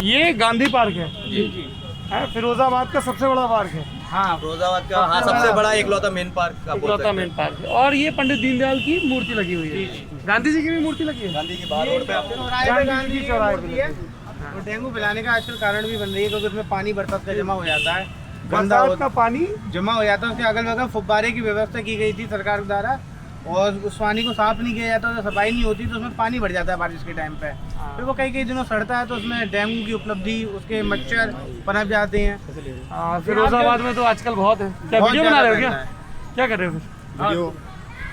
ये गांधी पार्क है जी जी। फिरोजाबाद का सबसे बड़ा पार्क है। हाँ फिरोजाबाद का हाँ सबसे बड़ा इकलौता मेन पार्क का बोल सकते हैं। मेन पार्क है। और ये पंडित दीनदयाल की मूर्ति लगी हुई है। गांधी जी की भी मूर्ति लगी है। गांधी की बाहर रोड पे आपको गांधी जी चौराहे पे है। और डेंगू फैलाने का आजकल कारण भी बन रही है क्योंकि उसमें पानी बरसात का जमा हो जाता है, गंदा बरसात का पानी जमा हो जाता है। उसके अगल बगल फुब्बारे की व्यवस्था की गई थी सरकार द्वारा और उस पानी को साफ नहीं किया जाता, तो सफाई नहीं होती तो उसमें पानी भर जाता है बारिश के टाइम पे। फिर वो कई दिनों सड़ता है तो उसमें डेंगू की उपलब्धि, उसके मच्छर पनप जाते हैं। फिरोजाबाद में तो आजकल बहुत है। क्या बहुत वीडियो बना रहे हो ज्यादा क्या? क्या कर रहे हो फिर? वीडियो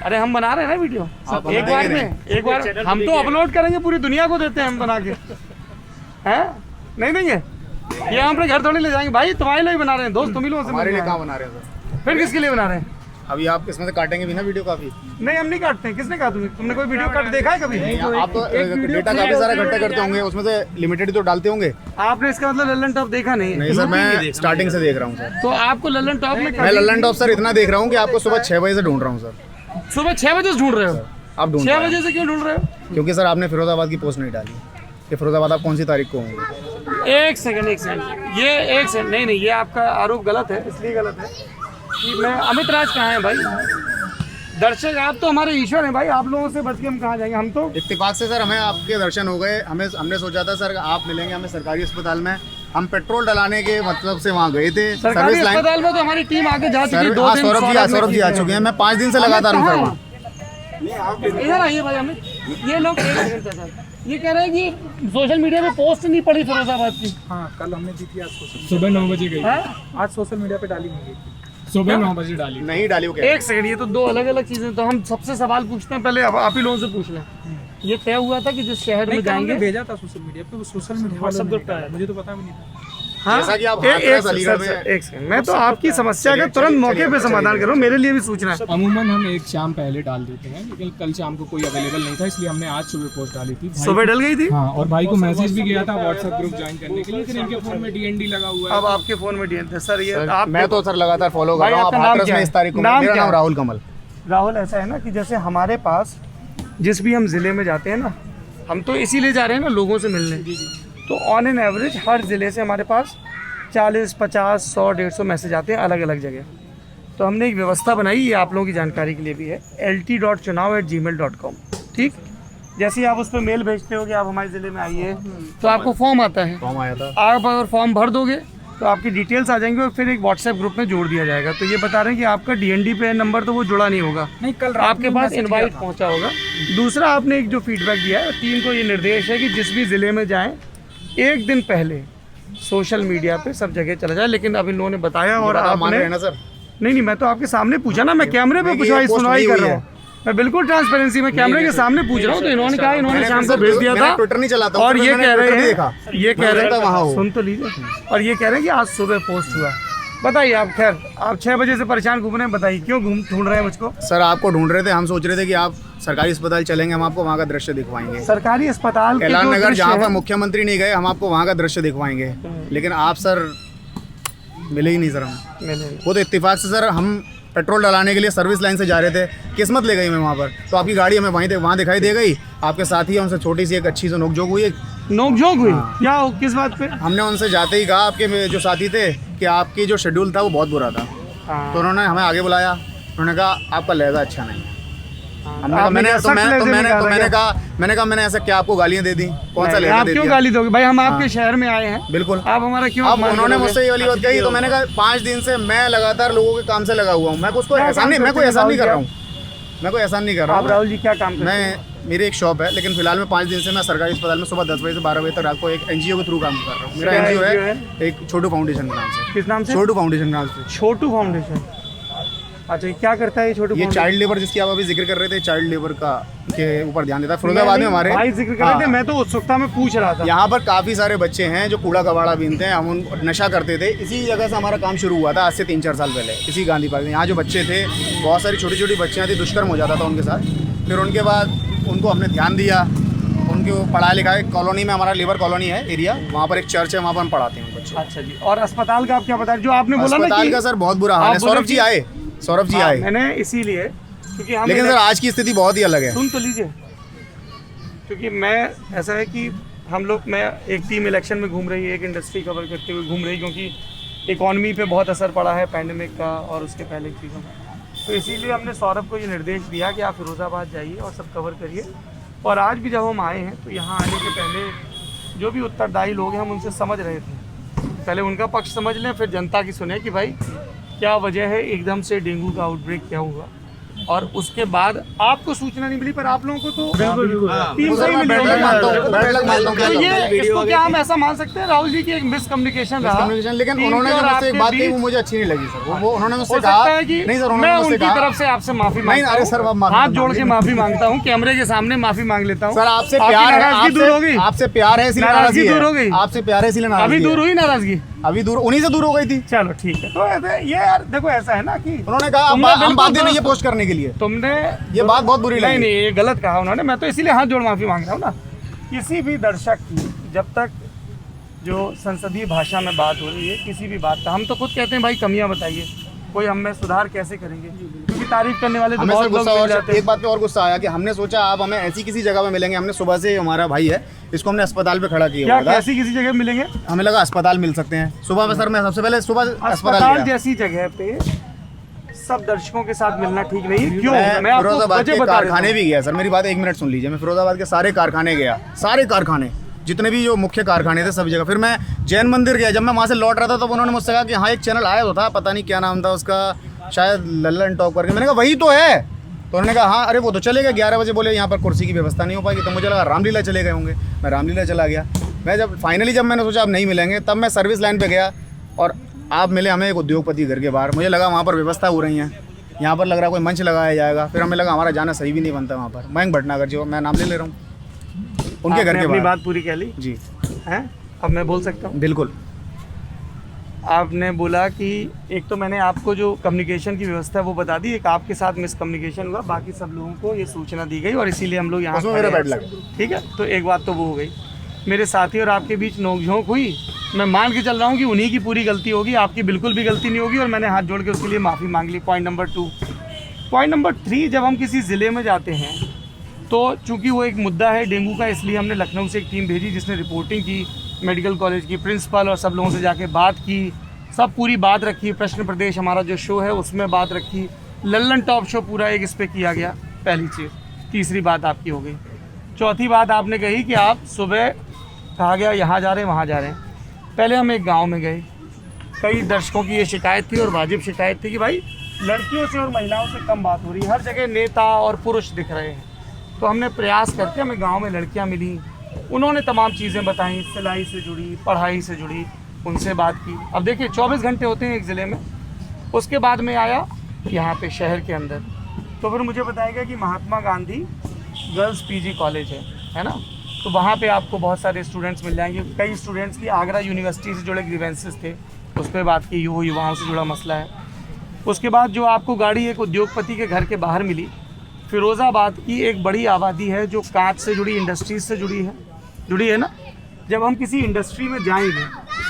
अरे हम बना रहे हैं ना वीडियो, एक बार हम तो अपलोड करेंगे, पूरी दुनिया को देते हैं हम बना के। हैं नहीं देंगे ये हम अपने घर थोड़ी ले जाएंगे भाई, तुम्हारे लिए बना रहे हैं दोस्त, तुम ही लोगों से हमारे लिए कहाँ बना रहे हैं सर? फिर किसके लिए बना रहे हैं? अभी आप इसमें से काटेंगे भी ना वीडियो काफी। नहीं हम नहीं काटते हैं। किसने कहा? तुमने कोई वीडियो कट देखा है कभी? आप तो डेटा काफी सारा इकट्ठा करते होंगे, उसमें से लिमिटेड तो डालते होंगे। आपने इसका मतलब लल्लन टॉप देखा नहीं? नहीं सर, मैं स्टार्टिंग से देख रहा हूँ सर। तो आपको लल्लन टॉप में मैं लल्लन टॉप सर इतना देख रहा हूँ कि आपको सुबह 6 बजे से ढूंढ रहा हूँ सर। सुबह 6 बजे से ढूंढ रहे हो? आप ढूंढ 6 बजे से क्यों ढूंढ रहे हो? क्योंकि सर आपने फिरोजाबाद की पोस्ट नहीं डाली कि फिरोजाबाद आप कौन सी तारीख को होंगे। एक सेकंड ये एक सेकंड नहीं ये आपका आरोप गलत है। इसलिए गलत है कि मैं अमित राज कहाँ है भाई? दर्शक आप तो हमारे ईश्वर हैं भाई, आप लोगों से बच के हम कहाँ जाएंगे? हम तो इत्तेफाक से सर हमें आपके दर्शन हो गए। हमने सोचा था सर आप मिलेंगे हमें सरकारी अस्पताल में। हम पेट्रोल डलाने के मतलब से वहाँ गए थे। सरकारी अस्पताल में तो हमारी टीम आके जा चुकी है। 2 दिन सौरभ जी आ चुके हैं। मैं 5 दिन से लगातार हूँ सर वहाँ। इधर आइए भाई अमित, ये लोग ये कह रहे हैं कि सोशल मीडिया पे पोस्ट नहीं पड़ी फिरोजाबाद की। हाँ कल हमने दी थी, आज सुबह 9 बजे गई। आज सोशल मीडिया पे डाली नहीं गई, सुबह 9 बजे डाली नहीं डाली वो। एक सेकंड, ये तो 2 अलग अलग चीजें। तो हम सबसे सवाल पूछते हैं, पहले आप ही लोगों से पूछ लें। ये तय हुआ था कि जिस शहर में जाएंगे, भेजा था सोशल मीडिया पे, वो सोशल मीडिया व्हाट्सएप ग्रुप पे आया, मुझे तो पता भी नहीं था। हाँ जैसा कि आप एक सेकंड, मैं तो आपकी समस्या का तुरंत मौके पे समाधान कर रहा हूँ, मेरे लिए भी सूचना है। अमूमन हम एक शाम पहले डाल देते हैं, लेकिन कल शाम को कोई अवेलेबल नहीं था, इसलिए हमने आज सुबह पोस्ट डाली थी। सुबह डल गई थी। हाँ, और भाई को मैसेज भी गया था व्हाट्सएप ग्रुप ज्वाइन करने के लिए, लेकिन इनके फोन में डीएनडी लगा हुआ है। अब आपके फोन में डीएनडी सर, ये आप मैं तो सर लगातार फॉलो कर रहा हूँ। आप हाथरस में इस तारीख को। मेरा नाम राहुल कमल। राहुल, ऐसा है ना कि जैसे हमारे पास जिस भी हम जिले में जाते हैं ना, हम तो इसीलिए जा रहे हैं ना लोगों से मिलने। तो ऑन एन एवरेज हर जिले से हमारे पास 40, 50, 100, 150 मैसेज आते हैं अलग अलग जगह। तो हमने एक व्यवस्था बनाई, ये आप लोगों की जानकारी के लिए भी है, lt.chunav@gmail.com। ठीक, जैसे ही आप उस पर मेल भेजते हो कि आप हमारे ज़िले में आइए, तो आपको फॉर्म आता है। फॉर्म आया था। आप अगर फॉर्म भर दोगे तो आपकी डिटेल्स आ जाएंगी और फिर एक व्हाट्सएप ग्रुप में जोड़ दिया जाएगा। तो ये बता रहे हैं कि आपका डीएनडी पे नंबर तो वो जुड़ा नहीं होगा, नहीं, कल आपके पास इनवाइट पहुंचा होगा। दूसरा, आपने एक जो फीडबैक दिया है, टीम को ये निर्देश है कि जिस भी ज़िले में जाएँ 1 दिन पहले सोशल मीडिया पे सब जगह चला जाए। लेकिन अब इन लोगों ने बताया और आपने ना सर। नहीं, मैं तो आपके सामने पूछा ना, मैं कैमरे पे पूछा, सुनवाई कर रहा हूँ मैं, बिल्कुल ट्रांसपेरेंसी में कैमरे के सामने पूछ रहा हूँ। तो इन्होंने कहा, इन्होंने शाम को भेज दिया था। ट्विटर नहीं चलाता और ये कह रहे हैं, हैं सुन तो लीजिए, और ये कह रहे हैं कि आज सुबह पोस्ट हुआ। बताइए आप, खैर आप 6 बजे से परेशान घूम रहे हैं, बताइए क्यों ढूंढ रहे हैं मुझको? सर आपको ढूंढ रहे थे, हम सोच रहे थे कि आप सरकारी अस्पताल चलेंगे, हम आपको वहाँ का दृश्य दिखवाएंगे। सरकारी अस्पताल कैलाश नगर जहाँ पर मुख्यमंत्री नहीं गए, हम आपको वहाँ का दृश्य दिखवाएंगे। लेकिन आप सर मिले ही नहीं सर। हम वो तो इत्तेफाक से सर हम पेट्रोल डलाने के लिए सर्विस लाइन से जा रहे थे, किस्मत ले गई हमें वहाँ पर। तो आपकी गाड़ी हमें वहाँ दिखाई दे गई। आपके साथी उनसे छोटी सी एक अच्छी सी नोकझोंक हुई। नोकझोंक हुई? क्या किस बात पे? हमने उनसे जाते ही कहा, आपके जो साथी थे, कि आपकी जो शेड्यूल था वो बहुत बुरा था। तो उन्होंने हमें आगे बुलाया, उन्होंने कहा आपका लहजा अच्छा नहीं है। मैंने कहा मैंने ऐसा क्या आपको गालियाँ दे दी? कौन सा लहजा दे दिया? क्यों गाली दोगे भाई? हम आपके शहर में आए हैं। बिल्कुल, आप हमारा क्यों? अब उन्होंने मुझसे ये वाली बात कही, तो मैंने कहा 5 दिन से मैं लगातार लोगों के काम से लगा हुआ हूँ। मैं कोई एहसान नहीं कर रहा हूँ। मैं कोई एहसान नहीं कर रहा हूँ। राहुल जी क्या काम? मेरी एक शॉप है, लेकिन फिलहाल मैं 5 दिन से मैं सरकारी अस्पताल में सुबह 10 बजे से 12 बजे तक रात को एक एनजीओ के थ्रू काम कर रहा हूँ। मेरा एनजीओ है एक छोटू फाउंडेशन के नाम से। किस नाम से? छोटू फाउंडेशन के नाम से। छोटू फाउंडेशन, अच्छा क्या करता है ये छोटू? ये चाइल्ड लेबर जिसकी आप अभी जिक्र कर रहे थे, चाइल्ड लेबर का के ऊपर ध्यान देता है। फिरोजाबाद में हमारे भाई जिक्र कर रहे थे, मैं तो उत्सुकता में पूछ रहा था। यहाँ पर काफ़ी सारे बच्चे हैं जो कूड़ा कबाड़ा बीनते हैं। हम नशा करते थे, इसी जगह से हमारा काम शुरू हुआ था आज से 3-4 साल पहले, इसी गांधी पार्क में। यहाँ जो बच्चे थे, बहुत सारी छोटी छोटी बच्चियाँ थी, दुष्कर्म हो जाता था उनके साथ। फिर उनके बाद उनको हमने ध्यान दिया, उनको पढ़ाया लिखाया। कॉलोनी में हमारा लेबर कॉलोनी है एरिया, वहाँ पर एक चर्च है, वहाँ पर हम पढ़ाते हैं बच्चों। अच्छा जी, और अस्पताल का आप क्या बता रहे? जो आपने बोला ना अस्पताल का सर बहुत बुरा हाल है। सौरभ जी आए मैंने इसीलिए, क्योंकि हम, लेकिन सर आज की स्थिति बहुत ही अलग है। सुन तो लीजिए, क्योंकि मैं ऐसा है कि हम लोग, मैं एक टीम इलेक्शन में घूम रही है, एक इंडस्ट्री कवर करते हुए घूम रही, क्योंकि इकॉनमी पे बहुत असर पड़ा है पैंडेमिक का और उसके पहले की चीज़ों में। तो इसीलिए हमने सौरभ को ये निर्देश दिया कि आप फिरोज़ाबाद जाइए और सब कवर करिए। और आज भी जब हम आए हैं तो यहाँ आने के पहले जो भी उत्तरदायी लोग हैं हम उनसे समझ रहे थे, पहले उनका पक्ष समझ लें, फिर जनता की सुने कि भाई क्या वजह है एकदम से डेंगू का आउटब्रेक क्या हुआ। और उसके बाद आपको सूचना नहीं मिली, पर आप लोगों को तो टीम से ही मिली होगी। तो ये इसको क्या हम ऐसा मान सकते हैं राहुल जी की एक मिसकम्युनिकेशन रहा, लेकिन उन्होंने जो मुझसे एक बात कही वो मुझे अच्छी नहीं लगी सर। वो उन्होंने मुझसे कहा कि नहीं सर, मैं उनकी तरफ से आपसे माफी मांगता हूं, अरे सर हाथ जोड़ के माफी मांगता हूं, कैमरे के सामने माफी मांग लेता हूं। सर आपसे प्यार है, दूर हो गई, आपसे प्यार है इसलिए नाराजगी दूर हो गई, आपसे प्यार है इसलिए अभी दूर हुई नाराजगी, अभी दूर उन्हीं से दूर हो गई थी। चलो ठीक है। तो ये यार देखो ऐसा है ना कि उन्होंने कहा हम बात नहीं ये पोस्ट करने के लिए, तुमने ये बात बहुत बुरी लगी। नहीं ये गलत कहा उन्होंने, मैं तो इसीलिए हाथ जोड़ माफी मांग रहा हूँ ना। किसी भी दर्शक की जब तक जो संसदीय भाषा में बात हो रही है, किसी भी बात का हम तो खुद कहते हैं भाई कमियां बताइए, कोई हम में सुधार कैसे करेंगे, क्योंकि तारीफ करने वाले तो बहुत लोग मिल जाते हैं। एक बात पे और गुस्सा आया कि हमने सोचा आप हमें ऐसी किसी जगह पे मिलेंगे। हमने सुबह से हमारा भाई है, इसको हमने अस्पताल पे खड़ा किया क्या ऐसी किसी जगह मिलेंगे, हमें लगा अस्पताल मिल सकते हैं। सुबह में सर मैं सबसे पहले सुबह अस्पताल जैसी जगह पे सब दर्शकों के साथ मिलना ठीक नहीं है। क्यों? मैं आपको फिरोजाबाद वजह के बता कारखाने भी गया सर, मेरी बात एक मिनट सुन लीजिए। मैं फिरोजाबाद के सारे कारखाने गया, सारे कारखाने जितने भी जो मुख्य कारखाने थे सब जगह। फिर मैं जैन मंदिर गया, जब मैं वहाँ से लौट रहा था तो उन्होंने मुझसे कहा कि हाँ एक चैनल आया तो था, पता नहीं क्या नाम था उसका, शायद लल्लन टॉप करके। मैंने कहा वही तो है। तो उन्होंने कहा हाँ अरे वो तो चले गए 11 बजे, बोले यहाँ पर कुर्सी की व्यवस्था नहीं हो पाएगी। तो मुझे लगा रामलीला चले गए होंगे, मैं रामलीला चला गया। मैं जब फाइनली जब मैंने सोचा अब नहीं मिलेंगे, तब मैं सर्विस लाइन पे गया और आप मिले हमें एक उद्योगपति घर के बाहर। मुझे लगा वहाँ पर व्यवस्था हो रही है, यहाँ पर लग रहा है कोई मंच लगाया जाएगा। फिर हमें लगा हमारा जाना सही भी नहीं बनता वहाँ पर। मयंक भटनागर जी, मैं नाम ले रहा हूँ, उनके घर के अपनी बाहर। बात पूरी कह ली जी हैं, अब मैं बोल सकता हूँ। बिल्कुल। आपने बोला कि एक तो मैंने आपको जो कम्युनिकेशन की व्यवस्था है वो बता दी, एक आपके साथ मिसकम्युनिकेशन हुआ, बाकी सब लोगों को ये सूचना दी गई और इसीलिए हम लोग यहाँ उसमें मेरा बैड लगा। ठीक है, तो एक बात तो वो हो गई। मेरे साथी और आपके बीच नोकझोंक हुई, मैं मान के चल रहा हूँ कि उन्हीं की पूरी गलती होगी, आपकी बिल्कुल भी गलती नहीं होगी, और मैंने हाथ जोड़ के उसके लिए माफ़ी मांग ली। Point number 2। पॉइंट नंबर 3, जब हम किसी ज़िले में जाते हैं तो चूंकि वो एक मुद्दा है डेंगू का, इसलिए हमने लखनऊ से एक टीम भेजी जिसने रिपोर्टिंग की, मेडिकल कॉलेज की प्रिंसिपल और सब लोगों से जाके बात की, सब पूरी बात रखी। प्रश्न प्रदेश हमारा जो शो है उसमें बात रखी, लल्लन टॉप शो पूरा एक इस पर किया गया। पहली चीज़। तीसरी बात आपकी हो गई। चौथी बात आपने कही कि आप सुबह कहा गया यहाँ जा रहे हैं वहाँ जा रहे हैं। पहले हम एक गाँव में गए, कई दर्शकों की ये शिकायत थी और वाजिब शिकायत थी कि भाई लड़कियों से और महिलाओं से कम बात हो रही है, हर जगह नेता और पुरुष दिख रहे हैं। तो हमने प्रयास करके, हमें गांव में लड़कियां मिली, उन्होंने तमाम चीज़ें बताई, सिलाई से जुड़ी, पढ़ाई से जुड़ी, उनसे बात की। अब देखिए 24 घंटे होते हैं एक ज़िले में। उसके बाद में आया यहाँ पे शहर के अंदर, तो फिर मुझे बताएगा कि Mahatma Gandhi girls PG college है ना, तो वहाँ पे आपको बहुत सारे स्टूडेंट्स मिल जाएंगे। कई स्टूडेंट्स की आगरा यूनिवर्सिटी से जुड़े ग्रीवेंसेस थे, उस पर बात की, युवाओं से जुड़ा मसला है। उसके बाद जो आपको गाड़ी एक उद्योगपति के घर के बाहर मिली, फिरोज़ाबाद की एक बड़ी आबादी है जो कांच से जुड़ी, इंडस्ट्रीज से जुड़ी है ना। जब हम किसी इंडस्ट्री में जाएंगे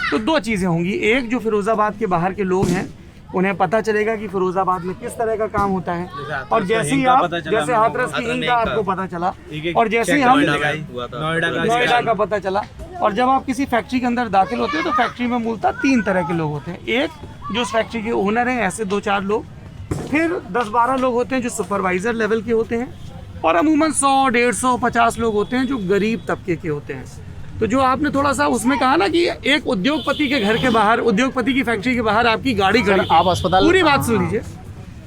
तो 2 चीज़ें होंगी। एक, जो फिरोज़ाबाद के बाहर के लोग हैं उन्हें पता चलेगा कि फिरोज़ाबाद में किस तरह का काम होता है, और जैसे ही आप, जैसे हाथरस की हिंग का आपको पता चला, और जैसे ही हम नोएडा का पता चला, और जब आप किसी फैक्ट्री के अंदर दाखिल होते हो तो फैक्ट्री में मूलतः 3 तरह के लोग होते हैं। एक, जो उस फैक्ट्री के ओनर हैं, ऐसे 2-4 लोग, फिर 10-12 लोग होते हैं जो सुपरवाइज़र लेवल के होते हैं, और अमूमन 100, 150, 50 लोग होते हैं जो गरीब तबके के होते हैं। तो जो आपने थोड़ा सा उसमें कहा ना कि एक उद्योगपति के घर के बाहर, उद्योगपति की फैक्ट्री के बाहर आपकी गाड़ी खड़ी, आप अस्पताल, पूरी बात सुन लीजिए।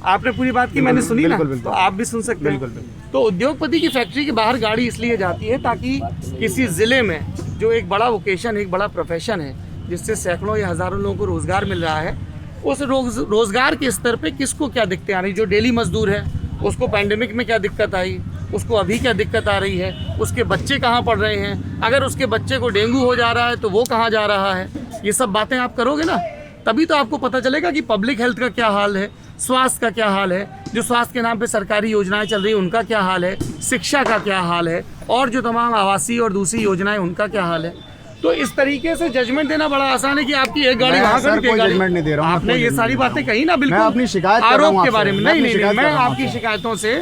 आपने पूरी बात की, मैंने सुनी ना, तो आप भी सुन सकते हैं। तो उद्योगपति की फैक्ट्री के बाहर गाड़ी इसलिए जाती है ताकि किसी ज़िले में जो एक बड़ा वोकेशन, एक बड़ा प्रोफेशन है जिससे सैकड़ों या हज़ारों लोगों को रोज़गार मिल रहा है, उस रोज़गार के स्तर पे किसको क्या दिक्कतें आ रही। जो डेली मजदूर है उसको पैंडेमिक में क्या दिक्कत आई, उसको अभी क्या दिक्कत आ रही है, उसके बच्चे कहाँ पढ़ रहे हैं, अगर उसके बच्चे को डेंगू हो जा रहा है तो वो कहाँ जा रहा है। ये सब बातें आप करोगे ना, तभी तो आपको पता चलेगा कि पब्लिक हेल्थ का क्या हाल है, स्वास्थ्य का क्या हाल है, जो स्वास्थ्य के नाम पे सरकारी योजनाएं चल रही हैं उनका क्या हाल है, शिक्षा का क्या हाल है, और जो तमाम आवासीय और दूसरी योजनाएं उनका क्या हाल है। तो इस तरीके से जजमेंट देना बड़ा आसान है कि आपकी एक गाड़ी वहाँ खड़ी, जजमेंट नहीं दे रहा हूँ। आपने ये सारी बातें कही ना, बिल्कुल मैं अपनी शिकायत आरोप के बारे में। नहीं, मैं शिकायत आपकी शिकायतों से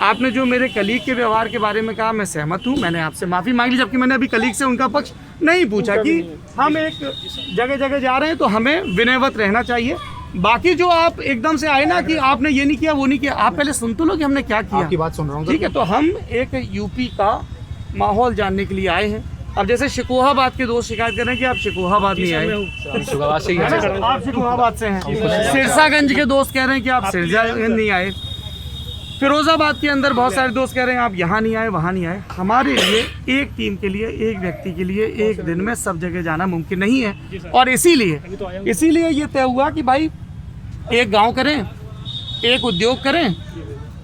आपने जो मेरे कलीग के व्यवहार के बारे में कहा, मैं सहमत हूँ, मैंने आपसे माफ़ी मांग ली, जबकि मैंने अभी कलीग से उनका पक्ष नहीं पूछा कि हम एक जगह जगह जा रहे हैं तो हमें विनयवत रहना चाहिए। बाकी जो आप एकदम से आए ना कि आपने ये नहीं किया वो नहीं किया, आप पहले सुन तो लो कि हमने क्या किया। आपकी बात सुन रहा हूँ ठीक है, तो हम एक यूपी का माहौल जानने के लिए आए हैं। अब जैसे शिकोहाबाद के दोस्त शिकायत कर रहे हैं कि आप शिकोहाबाद नहीं आए, आप शिकोहाबाद से हैं। सिरसागंज के दोस्त कह रहे हैं कि आप सिरसागंज नहीं आए। फिरोजाबाद के अंदर बहुत सारे दोस्त कह रहे हैं आप यहाँ नहीं आए, वहाँ नहीं आए। हमारे लिए एक टीम के लिए, एक व्यक्ति के लिए एक दिन में सब जगह जाना मुमकिन नहीं है, और इसीलिए ये तय हुआ कि भाई एक गांव करें, एक उद्योग करें,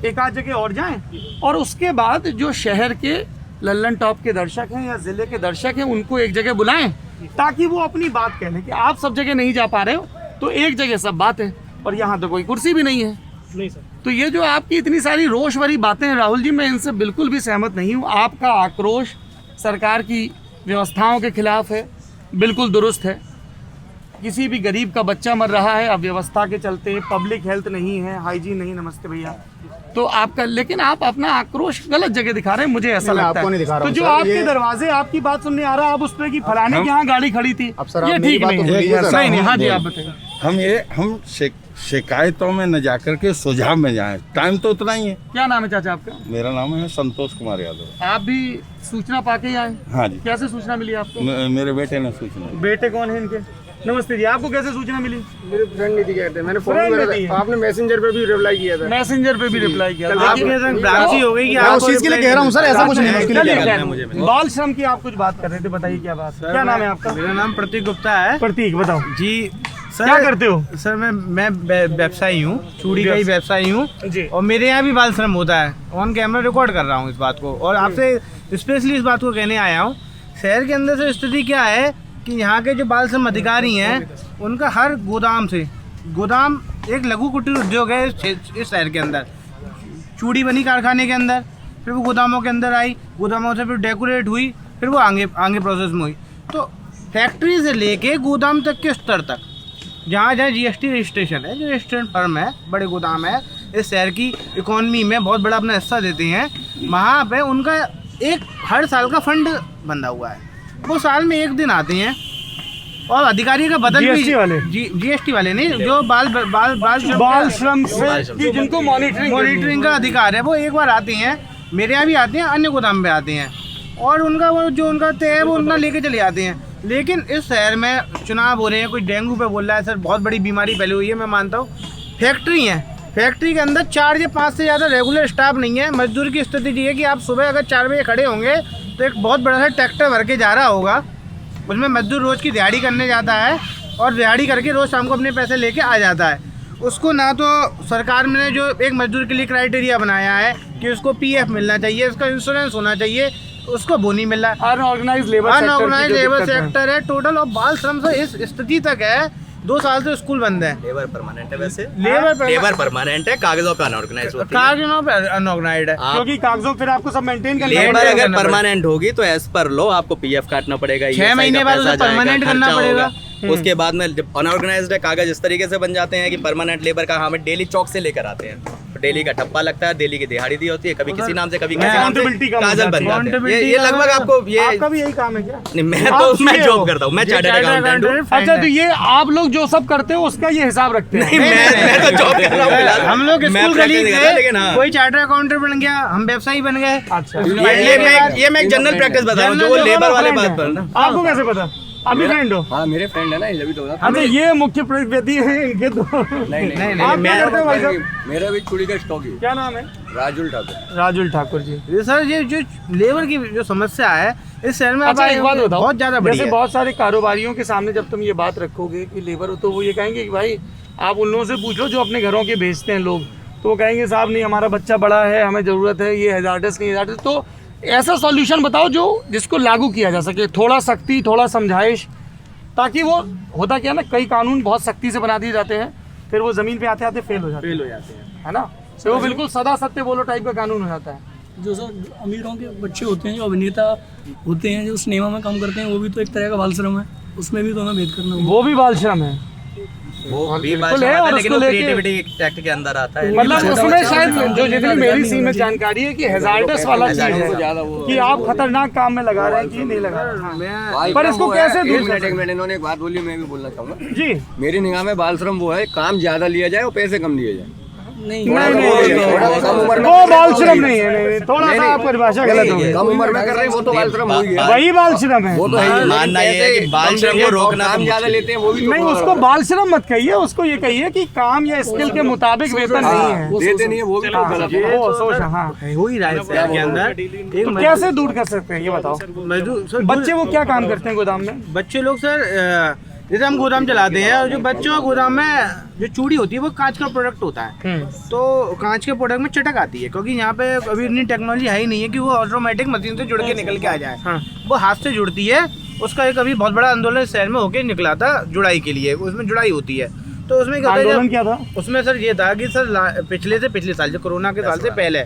एक आध जगह और जाएं, और उसके बाद जो शहर के लल्लन टॉप के दर्शक हैं या ज़िले के दर्शक हैं उनको एक जगह बुलाएं, ताकि वो अपनी बात कह लें कि आप सब जगह नहीं जा पा रहे हो तो एक जगह सब बात है, और यहाँ तो कोई कुर्सी भी नहीं है। नहीं सर, तो ये जो आपकी इतनी सारी रोष भरी बातें हैं राहुल जी, मैं इनसे बिल्कुल भी सहमत नहीं हूँ। आपका आक्रोश सरकार की व्यवस्थाओं के खिलाफ है, बिल्कुल दुरुस्त है। किसी भी गरीब का बच्चा मर रहा है अव्यवस्था के चलते, पब्लिक हेल्थ नहीं है, हाइजीन नहीं, नमस्ते भैया, तो आपका, लेकिन आप अपना आक्रोश गलत जगह दिखा रहे हैं, मुझे ऐसा लगता आपको नहीं है। दिखा रहा तो हूं जो सर, आपके ये- दरवाजे आपकी बात सुनने आ रहा है, आप उस पर की फलाने के यहाँ गाड़ी खड़ी थी, अब सर, आप ये मेरी ठीक बात नहीं तो है। सुनिए सर। नहीं, हाँ जी आप बताइए। हम शिकायतों में न जाकर के सुझाव में जाएं, टाइम तो उतना ही है। क्या नाम है चाचा आपका? मेरा नाम है संतोष कुमार यादव। आप भी सूचना पाके ही आए? हाँ जी, कैसे सूचना मिली आपको? मेरे बेटे ने सूचना दी। बेटे कौन है इनके? नमस्ते जी, आपको कैसे सूचना मिली? मेरे फ्रेंड ने दी कहते हैं, मैंने फोन Friend ने करा दी है। था, आपने मैसेंजर पे भी रिप्लाई किया था। मैसेंजर पे भी रिप्लाई किया। आपके संग भ्रांति हो गई कि मैं आप उस चीज़ के लिए कह रहा हूँ सर, ऐसा कुछ नहीं है उसके लिए चलिए, कह रहा खैर, हूँ। बाल श्रम की आप कुछ बात कर रहे थे, बताइए क्या बात है? क्या नाम है आपका? मेरा नाम प्रतीक गुप्ता है प्रतीक, बताओ जी। सर क्या करते हो? सर मैं व्यवसायी हूँ, चूड़ी का ही व्यवसायी हूँ, जी। और मेरे यहाँ भी बाल श्रम होता है। ऑन कैमरा रिकॉर्ड कर रहा हूँ इस बात को, और आपसे स्पेशली इस बात को कहने आया हूँ। शहर के अंदर से स्थिति क्या है कि यहाँ के जो बाल श्रम अधिकारी हैं उनका हर गोदाम एक लघु कुटीर उद्योग है इस शहर के अंदर। चूड़ी बनी कारखाने के अंदर, फिर वो गोदामों के अंदर आई, गोदामों से फिर डेकोरेट हुई, फिर वो आगे प्रोसेस में हुई। तो फैक्ट्री से लेके गोदाम तक के स्तर तक जहाँ जीएसटी रजिस्ट्रेशन है, जो रजिस्ट्रेशन फर्म है, बड़े गोदाम है, इस शहर की इकोनॉमी में बहुत बड़ा अपना हिस्सा देते हैं, वहाँ पे उनका एक हर साल का फंड बंधा हुआ है। वो साल में एक दिन आते हैं, और अधिकारी का बदल भी GST वाले? जीएसटी वाले नहीं, जो बाल श्रम से की जिनको मॉनिटरिंग का अधिकार है, वो एक बार आते हैं, मेरे यहाँ भी आते हैं, अन्य गोदाम पे आते हैं, और उनका वो जो उनका तय है वो उतना लेके चले जाते हैं। लेकिन इस शहर में चुनाव हो रहे हैं, कोई डेंगू पे बोल रहा है, सर बहुत बड़ी बीमारी फैली हुई है, मैं मानता हूँ। फैक्ट्री है, फैक्ट्री के अंदर 4 या 5 से ज़्यादा रेगुलर स्टाफ नहीं है। मजदूर की स्थिति ये है कि आप सुबह अगर 4 बजे खड़े होंगे तो एक बहुत बड़ा सा ट्रैक्टर भर के जा रहा होगा, उसमें मजदूर रोज़ की दिहाड़ी करने जाता है, और दिहाड़ी करके रोज़ शाम को अपने पैसे लेके आ जाता है। उसको ना तो सरकार ने जो एक मजदूर के लिए क्राइटेरिया बनाया है कि उसको पीएफ मिलना चाहिए, उसका इंश्योरेंस होना चाहिए, उसको वो नहीं मिल रहा। अनऑर्गेनाइज अनऑर्गेनाइज लेबर सेक्टर है टोटल, और बाल श्रम से इस स्थिति तक है 2 साल से स्कूल बंद है। लेबर परमानेंट है वैसे, लेबर लेबर परमानेंट है, कागजों पे अनऑर्गेनाइज होती है। कागजों पे अनऑर्गेनाइज है। क्योंकि कागजों फिर आपको सब मेंटेन करना लेबर पड़ेगा। अगर परमानेंट होगी तो एज पर लो आपको पीएफ काटना पड़ेगा, 6 महीने बाद उसे permanent करना पड़ेगा। उसके बाद में जब अनऑर्गेनाइज्ड है, कागज इस तरीके से बन जाते हैं कि परमानेंट लेबर का हमें डेली चौक से लेकर आते हैं, डेली का ठप्पा लगता है, डेली की दिहाड़ी दी होती है, कभी किसी नाम से कभी किसी नाम से Accountability कम हो काजल बन जाती है। जाते हैं। ये लगभग आपको ये आपका भी यही काम है क्या? नहीं, मैं आप मैं ये जॉब हो। करता हूँ, मैं चार्टर्ड अकाउंटेंट हूँ। अच्छा, तो ये आप लोग जो सब करते हो उसका ये हिसाब रखते हैं? मैं तो जॉब कर रहा हूँ फिलहाल। हम लोग मैं स्कूल practice गली नहीं कर रहा, थे, लेकिन हाँ। कोई चार्टर अकाउंटेंट बन गया, हम व्यवसायी बन गए। अच्छा, ये मैं एक जनरल प्रैक्टिस बता रहा हूँ, जो वो लेबर वाले बात पर ना। आपको कैसे पता? आप भी फ्रेंड हो? हाँ मेरे फ्रेंड है ना, ये भी तो अच्छा, ये मुख्य व्यक्ति है इनके दो। नहीं आप क्या करते हो भाई साहब? मेरा भी चूड़ी का स्टॉक है। क्या नाम है? राजुल ठाकुर। राजुल ठाकुर जी। ये सर ये जो लेबर की जो समस्या है इस शहर में अच्छा, अब एक बात बताओ, बहुत ज्यादा बड़ी जैसे है। बहुत सारे कारोबारियों के सामने जब तुम ये बात रखोगे कि लेबर हो, तो वो ये कहेंगे कि भाई आप उन लोगों से पूछ लो जो अपने घरों के बेचते हैं लोग, तो वो कहेंगे साहब नहीं हमारा बच्चा बड़ा है, हमें ज़रूरत है, ये हज़ार्डस नहीं हज़ार्डस। तो ऐसा सॉल्यूशन बताओ जो जिसको लागू किया जा सके, थोड़ा सख्ती, थोड़ा समझाइश, ताकि वो होता क्या ना, कई कानून बहुत सख्ती से बना दिए जाते हैं, फिर वो ज़मीन पे आते आते फेल हो जाते हैं, है ना? तो वो बिल्कुल सदा सत्य बोलो टाइप का कानून हो जाता है। जो सर अमीरों के बच्चे होते हैं, जो अभिनेता होते हैं, जो सिनेमा में काम करते हैं, वो भी तो एक तरह का बाल श्रम है, उसमें भी तो हमें भेद करना होगा। वो भी बाल श्रम है। वो भी बिल्कुल है, और लेकिन उसको वो लेके क्रिएटिविटी एक्ट के अंदर आता है। मतलब उसमें शायद जो जितनी मेरी सीमित जानकारी है कि हैजार्डस वाला चीज है कि आप खतरनाक काम में लगा रहे हैं कि नहीं लगा रहे हैं। बाल पर श्रम इसको वो है, कैसे दूर एक कर मिनट सकते एक मिनट, इन्होंने एक बात बोली, मैं भी बोलना चाहूंगा। जी मेरी निगाह में बाल श्रम वो है, काम ज्यादा लिया जाए और पैसे कम लिए जाए। नहीं कम उम्र में वो बाल श्रम नहीं है, नहीं थोड़ा सा आप परिभाषा गलत हो गई। कम उम्र में कर रहे हैं वो तो बाल श्रम हो गया। वही बाल श्रम है। वो तो है ही। मानना ये है कि बाल श्रम को रोकना काम ज्यादा लेते हैं वो भी तो नहीं, उसको बाल श्रम मत कहिए, उसको ये कहिए कि काम या स्किल के मुताबिक वेतन नहीं है। देते नहीं है वो भी तो गलत है। वो सोच, हाँ हो ही रहा है इसके अंदर। तो कैसे दूर कर सकते हैं ये बताओ। मजदूर सर, बच्चे वो क्या काम करते हैं गोदाम में? बच्चे लोग सर जैसे हम गोदाम चलाते हैं और जो बच्चों का गोदाम में जो चूड़ी होती है वो कांच का प्रोडक्ट होता है। तो कांच के प्रोडक्ट में चटक आती है, क्योंकि यहाँ पे अभी इतनी टेक्नोलॉजी है ही नहीं है कि वो ऑटोमेटिक मशीन से जुड़ के निकल के आ जाए। वो हाथ से जुड़ती है। उसका एक अभी बहुत बड़ा आंदोलन शहर में होके निकला था जुड़ाई के लिए, उसमें जुड़ाई होती है। तो उसमें क्या होता है, आंदोलन क्या था? उसमें सर ये था कि सर पिछले साल जो कोरोना के साल से पहले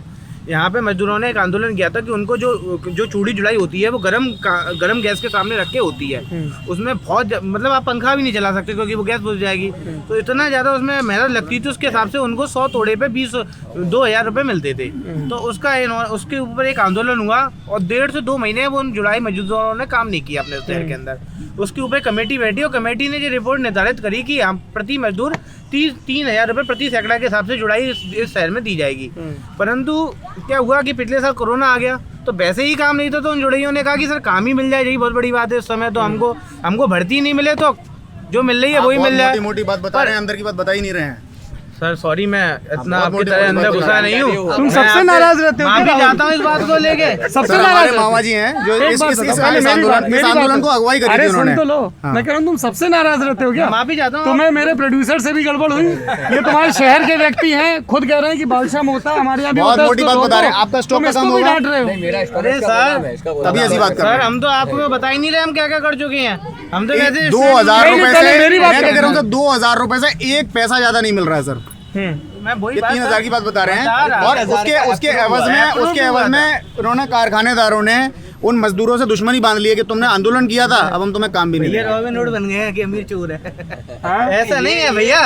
यहाँ पे मजदूरों ने एक आंदोलन किया था कि उनको जो चूड़ी जुड़ाई होती है वो गरम गैस के सामने रख के होती है। उसमें बहुत मतलब आप पंखा भी नहीं चला सकते क्योंकि वो गैस बुझ जाएगी। तो इतना ज़्यादा उसमें मेहनत लगती थी, उसके हिसाब से उनको 100 तोड़े पे 2,000 रुपये मिलते थे। तो उसके ऊपर एक आंदोलन हुआ और 1.5 से 2 महीने वो उन जुड़ाई मजदूरों ने काम नहीं किया अपने शहर के अंदर। उसके ऊपर कमेटी बैठी और कमेटी ने जो रिपोर्ट निर्धारित करी कि हम प्रति मजदूर 3,000 रुपये प्रति सैकड़ा के हिसाब से जुड़ाई इस शहर में दी जाएगी। परंतु क्या हुआ कि पिछले साल कोरोना आ गया तो वैसे ही काम नहीं था, तो उन जुड़ाइयों ने कहा कि सर काम ही मिल जाए, यही बहुत बड़ी बात है इस समय। तो हमको भर्ती नहीं मिले तो जो मिल रही है वही मिल जाए। मोटी बात बता रहे हैं, अंदर की बात बता ही नहीं रहे हैं। सर सॉरी, मैं इतना आपकी तरह अंदर घुसा नहीं हूँ। तुम सबसे नाराज रहते हो, माफी चाहता हूँ इस बात को लेके। सबसे हमारे नाराज मामा जी हैं जो एक इस बात बताओ, पहले मेरी बात- मेरी आंदोलन बात- को अगुवाई करी अरे थी सुन उन्होंने। तो लो, मैं कह रहा हूँ तुम सबसे नाराज रहते हो क्या? माफी चाहता हूँ। तुम्हें मेरे प्रोड्यूसर से भी गड़बड़ हुई। ये तुम्हारे शहर के व्यक्ति हैं, खुद कह रहे हैं कि बाल श्रम होता है, हमारे यहाँ भी बहुत होता है, मोटी उसको बात बता रोको। रहे हैं, आपका स्टॉक तुम का इसको काम भी होगा। डांट रहे हो। अरे सर तभी ऐसी बात कर रहे सर हैं। हम तो आपको बता ही नहीं रहे हम क्या क्या कर चुके हैं। हम तो वैसे 2,000 नहीं, रुपए पहले से मेरी बात मैं क्या कर कह रहा हूँ, 2,000 रुपए से एक पैसा ज्यादा नहीं मिल रहा है सर। मैं वही ये बात 3,000 की बात बता रहे बता हैं। रहा और हूँ। उसके एवज में उन्होंने कारखानेदारों ने उन मजदूरों से दुश्मनी बांध ली है कि तुमने आंदोलन किया था, अब हम तुम्हें काम भी नहीं ये देंगे। रॉबिन हुड बन गए हैं कि अमीर चोर है। ऐसा नहीं है भैया।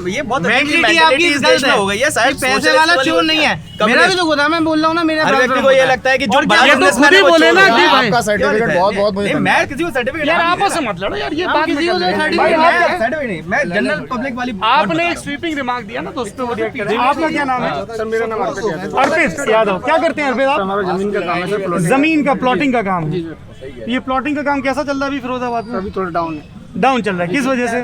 ये बहुत मेंटलिटी आपकी इस देश में हो गई है। शायद पैसे वाला चोर नहीं है। मेरा भी तो गोदाम में बोल रहा हूँ ना, मेरा हर व्यक्ति को ये लगता है कि जो बड़ा ये तो बिजनेसमैन खुद ही है वो बोले चोर ना है। कि भाई आपका सर्टिफिकेट बहुत नहीं, मैं किसी को सर्टिफिकेट यार आपस में मत लड़ो यार, ये बात किसी को नहीं तो करनी है। certificate भाई, है। आप- सर्टिफिकेट नहीं, मैं जनरल पब्लिक वाली आपने एक स्वीपिंग रिमार्क दिया ना, तो उस पर वो रिएक्ट करें। आपका क्या नाम है? सर मेरा नाम अर्पित यादव। क्या करते हैं अर्पित आप? हमारा जमीन का काम है सर, जमीन का प्लॉटिंग का काम है। ये प्लॉटिंग का काम कैसा चल रहा है अभी फिरोजाबाद में? अभी थोड़ा डाउन है। डाउन चल रहा है, किस वजह से?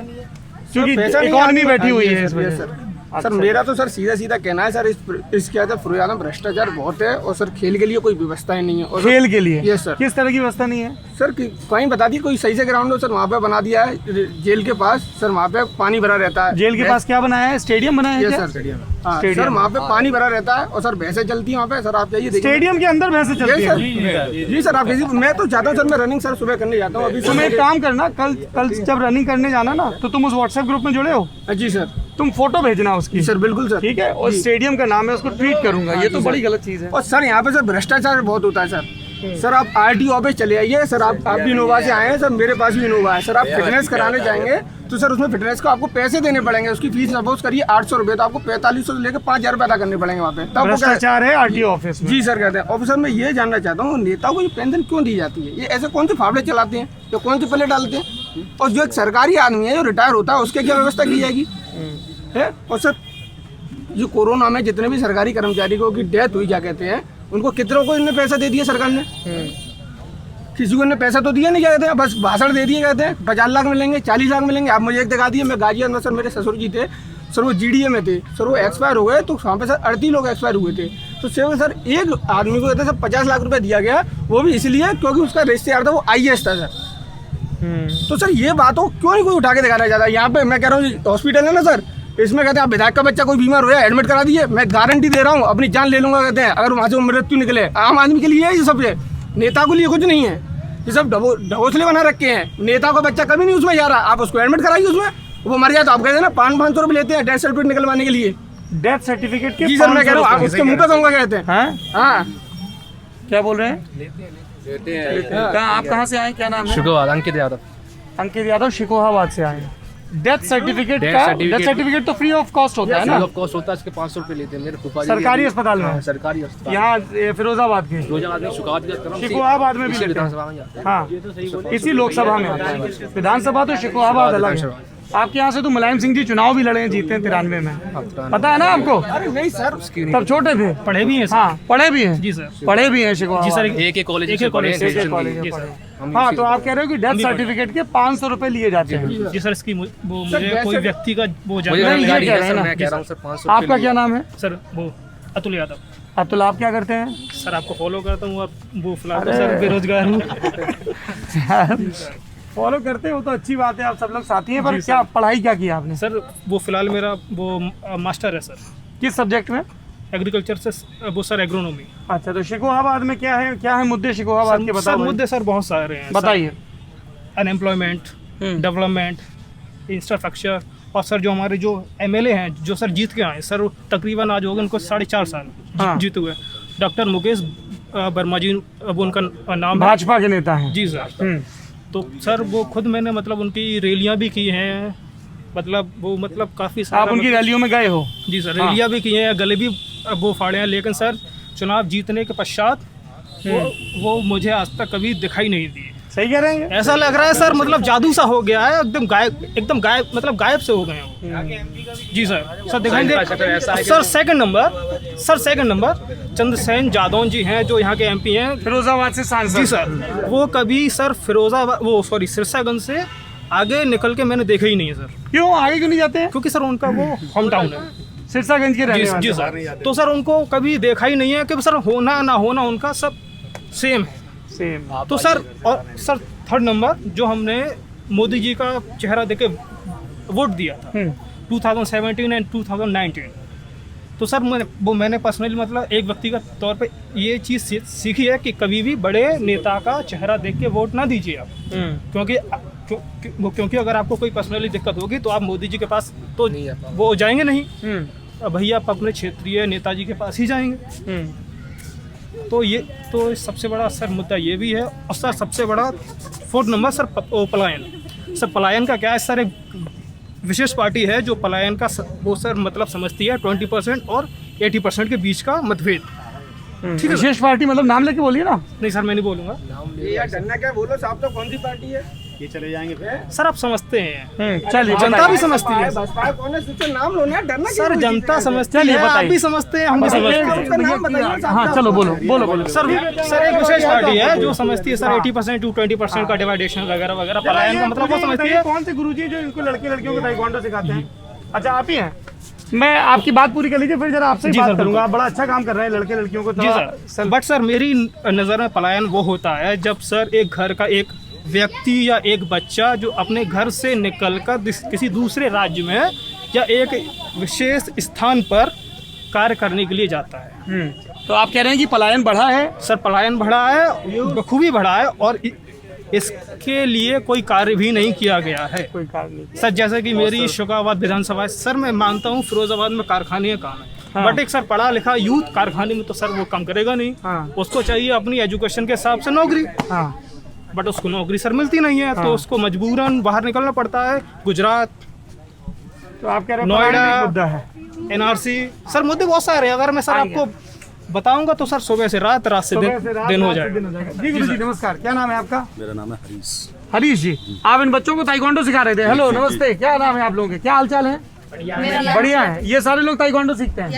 क्योंकि पैसा नहीं इकोनॉमी आती- बैठी हुई है इस Yes, वजह yes, से। सर। सर मेरा तो सर सीधा सीधा कहना है सर, इसके अंदर फिरोजाबाद में भ्रष्टाचार बहुत है और सर खेल के लिए कोई व्यवस्था ही नहीं है। और खेल के लिए Yes, sir. किस तरह की व्यवस्था नहीं है? सर कहीं बता दिए कोई सही से ग्राउंड हो सर, वहाँ पे बना दिया है जेल के पास सर, वहाँ पे पानी भरा रहता है। जेल के पास क्या बनाया है? स्टेडियम बनाया है Yes, क्या? सर हाँ, स्टेडियम। सर वहाँ पे पानी भरा रहता है और सर भैंसें चलती है वहाँ पे। सर आप जाइए देखिए। स्टेडियम के अंदर भैंसे चलती Yes, है? सर जी सर, आप किसी मैं तो चाहता हूँ सर, मैं रनिंग सर सुबह करने जाता हूँ अभी। तुम एक काम करना, कल जब रनिंग करने जाना ना, तो तुम उस व्हाट्सएप ग्रुप में जुड़े हो, जी सर, तुम फोटो भेजना उसकी। सर बिल्कुल सर। ठीक है, और स्टेडियम का नाम है, उसको ट्वीट करूंगा। ये तो बड़ी गलत चीज है। और सर यहाँ पे सर भ्रष्टाचार बहुत होता है सर। सर आप RTO ऑफिस चले आइए सर, आप भी इनोवा से आए हैं सर, मेरे पास भी इनोवा है सर। आप फिटनेस कराने जाएंगे तो सर उसमें फिटनेस को आपको पैसे देने पड़ेंगे। उसकी फीस सपोज करिए 800 रुपये, तो आपको 4500 से लेकर 5,000 रुपये अदा करने पड़ेंगे वहाँ पे। तब वो क्या- भ्रष्टाचार है RTO ऑफिस में। जी सर कहते हैं। और सर मैं ये जानना चाहता हूँ, नेताओं को ये पेंशन क्यों दी जाती है? ये ऐसे कौन से फावड़े चलाते हैं, या कौन से पल्ले डालते हैं? और जो एक सरकारी आदमी है जो रिटायर होता है उसके क्या व्यवस्था की जाएगी है? और सर जो कोरोना में जितने भी सरकारी कर्मचारियों की डेथ हुई, क्या कहते हैं, उनको कितनों को इन्हें पैसा दे दिया सरकार ने? किसी को इन्हें पैसा तो दिया नहीं, क्या कहते हैं, बस भाषण दे दिए। कहते हैं 50 लाख मिलेंगे, 40 लाख मिलेंगे। आप मुझे एक दिखा दिए, मैं गाजियाबाद में सर, मेरे ससुर जी थे सर, वो GDA में थे सर, वो एक्सपायर हो गए। तो वहाँ पे सर 38 लोग एक्सपायर हुए थे। तो सर एक आदमी को कहते सर 50 लाख रुपये दिया गया, वो भी इसलिए क्योंकि उसका रिश्तेदार था वो IAS था सर। तो सर ये बातों क्यों नहीं कोई उठा के दिखाना चाहता? यहाँ पे मैं कह रहा हूँ हॉस्पिटल है ना सर, इसमें कहते हैं आप विधायक का बच्चा कोई बीमार हो एडमिट करा दिए, मैं गारंटी दे रहा हूँ अपनी जान ले लूंगा। कहते हैं अगर वहाँ से मृत्यु निकले, आम आदमी के लिए है ये सब, ये नेता के लिए कुछ नहीं है। ये सब ढकोसले बना रखे हैं। नेता का बच्चा कभी नहीं उसमें जा रहा, आप उसको एडमिट कराइए, उसमें वो मर जाए तो आप कहते हैं ना 500 रुपये लेते हैं डेथ सर्टिफिकेट निकलवाने के लिए। डेथ सर्टिफिकेट के जी सर मैं कह रहा हूँ, आप उसके मुँह पे कहूँगा कहते हैं। हाँ? हाँ क्या बोल रहे हैं? आप कहाँ से आए, क्या नाम है? शिकोहाबाद, अंकित यादव। अंकित यादव शिकोहाबाद से आए हैं। डेथ सर्टिफिकेट तो फ्री ऑफ कॉस्ट होता है ना, कॉस्ट होता है, इसके 500 रुपये लेते हैं मेरे फूफा जी। सरकारी अस्पताल में? सरकारी अस्पताल यहाँ फिरोजाबाद के, रोजाबाद में शिकोहाबाद में भी लेते हैं। विधानसभा में जाते हैं। हाँ, इसी लोकसभा में आता है। विधानसभा तो शिकोहाबाद अलग है। आपके यहाँ से तो मुलायम सिंह जी चुनाव भी लड़े हैं, जीते हैं 93 में, पता है ना आपको? अरे नहीं सर, तब छोटे थे। पढ़े भी हैं सर। हाँ, पढ़े भी हैं जी सर, पढ़े भी हैं शिकोहाबाद। जी सर, एक एक कॉलेज एक कॉलेज से से कॉलेज जी में सर। पढ़े। हाँ, तो आप कह रहे हो कि डेथ सर्टिफिकेट के 500 रुपए लिए जाते हैं। जी सर, इसकी वो मुझे कोई व्यक्ति का वो मुझे जानकारी ये जानकारी कह है रहे हैं सर, ना। मैं कह रहा हूँ सर 500 आपका क्या नाम है? सर, वो अतुल यादव अब्दुल, आप क्या करते हैं? सर, आपको फॉलो करता हूँ और वो फिलहाल तो सर बेरोजगार हूँ। फॉलो करते हो तो अच्छी बात है, आप सब लोग साथी हैं। पर क्या पढ़ाई क्या किया आपने? सर, वो फिलहाल मेरा वो मास्टर है सर, किस सब्जेक्ट में? एग्रीकल्चर से वो सर एग्रोनॉमी। अच्छा, तो शिकोहाबाद में क्या है मुद्दे शिकोहाबाद के? सर, बताओ मुद्दे सर बहुत सारे हैं। बताइए। अनएम्प्लॉयमेंट, डेवलपमेंट, इंफ्रास्ट्रक्चर, और सर जो हमारे जो एमएलए हैं जो सर जीत के आए सर, तकरीबन आज हो गए उनको 4.5 साल हाँ। जीते हुए। डॉक्टर मुकेश वर्मा जी, वो उनका नाम है। भाजपा के नेता हैं जी सर। तो सर वो खुद मैंने मतलब उनकी रैलियां भी की हैं, मतलब काफ़ी सारा। आप उनकी रैलियों में गए हो? जी सर, रैलियां भी की हैं, गले भी वो फाड़े हैं, लेकिन सर चुनाव जीतने के पश्चात वो मुझे आज तक कभी दिखाई नहीं दी। सही कह रहे हैं? ऐसा लग रहा है सर, मतलब जादू सा हो गया है, एकदम गायब, मतलब गायब से हो गए हैं। जी सर दिखाई दे। Sir second number Chandrasen Jadaun ji हैं जो यहाँ के एमपी हैं, फिरोजाबाद से सांसद। जी सर, वो कभी सर सिरसागंज से आगे निकल के मैंने देखा ही नहीं है सर। क्यों आगे क्यों नहीं जाते हैं? क्योंकि सर उनका वो होम टाउन है, सिरसागंज के रहने वाले। जी सर, तो सर उनको कभी देखा ही नहीं है कि सर होना ना होना उनका सब सेम है। तो सर, और सर थर्ड नंबर जो हमने मोदी जी का चेहरा देके वोट दिया था 2017 एंड 2019, तो सर मैंने पर्सनली मतलब एक व्यक्तिगत तौर पे ये चीज़ सीखी है कि कभी भी बड़े नेता का चेहरा देख के वोट ना दीजिए आप, क्योंकि अगर आपको कोई पर्सनली दिक्कत होगी तो आप मोदी जी के पास तो वो जाएंगे नहीं, भैया आप अपने क्षेत्रीय नेताजी के पास ही जाएंगे। तो सबसे बड़ा सर मुद्दा ये भी है। और सर सबसे बड़ा फोर्थ नंबर सर पलायन। सर पलायन का क्या है सर, एक विशेष पार्टी है जो पलायन का वो सर मतलब समझती है 20% और 80% के बीच का मतभेद। ठीक है, विशेष पार्टी मतलब नाम लेके बोलिए ना। नहीं सर, मैं नहीं बोलूंगा। ये यार डरना क्या, बोलो साहब, तो कौन सी पार्टी है? ये चले जाएंगे फिर। सर आप समझते हैं, चलिए, जनता भी समझती है। बसपा कौन है, सोचो नाम लो ना, डरना सर जनता समझती है, आप भी समझते हैं, हम भी समझते हैं। हाँ, चलो बोलो। सर एक विशेष पार्टी है जो समझती है सर 80% to 20% का डिवाइडेशन वगैरह वगैरह, पलायन का मतलब वो समझती है। कौन से गुरुजी जो इनको लड़कियों को ताइक्वांडो सिखाते हैं? अच्छा, आप ही हैं? मैं आपकी बात पूरी कर लीजिए, फिर जरा आपसे बात करूंगा। आप बड़ा अच्छा काम कर रहे हैं लड़कियों को। जी सर, बट सर मेरी नज़र में पलायन वो होता है जब सर एक घर का एक व्यक्ति या एक बच्चा जो अपने घर से निकलकर किसी दूसरे राज्य में या एक विशेष स्थान पर कार्य करने के लिए जाता है। तो आप कह रहे हैं कि पलायन बढ़ा है? सर पलायन बढ़ा है, बखूबी बढ़ा है, और इसके लिए कोई कार्य भी नहीं किया गया है। कोई कार्य नहीं। सर जैसे कि मेरी शिकोहाबाद विधानसभा है सर, मैं मानता हूँ फिरोजाबाद में कारखाने का काम है, बट एक सर पढ़ा लिखा यूथ कारखाने में तो सर वो काम करेगा नहीं। उसको चाहिए अपनी एजुकेशन के हिसाब से नौकरी, बट उसको नौकरी सर मिलती नहीं है, तो उसको मजबूरन बाहर निकलना पड़ता है। गुजरात, तो आप कह रहे हैं नोएडा, मुद्दा है, NRC, सर मुद्दे बहुत सारे हैं। अगर मैं सर आपको बताऊंगा तो सर सुबह से रात से दिन हो जाएगा। जी गुरु जी नमस्कार, क्या नाम है आपका? मेरा नाम है हरीश जी। आप इन बच्चों को ताइक्वांडो सिखा रहे थे। हेलो, नमस्ते, क्या नाम है आप लोगों के? क्या हालचाल है? बढ़िया है। ये सारे लोग ताइक्वांडो सीखते हैं?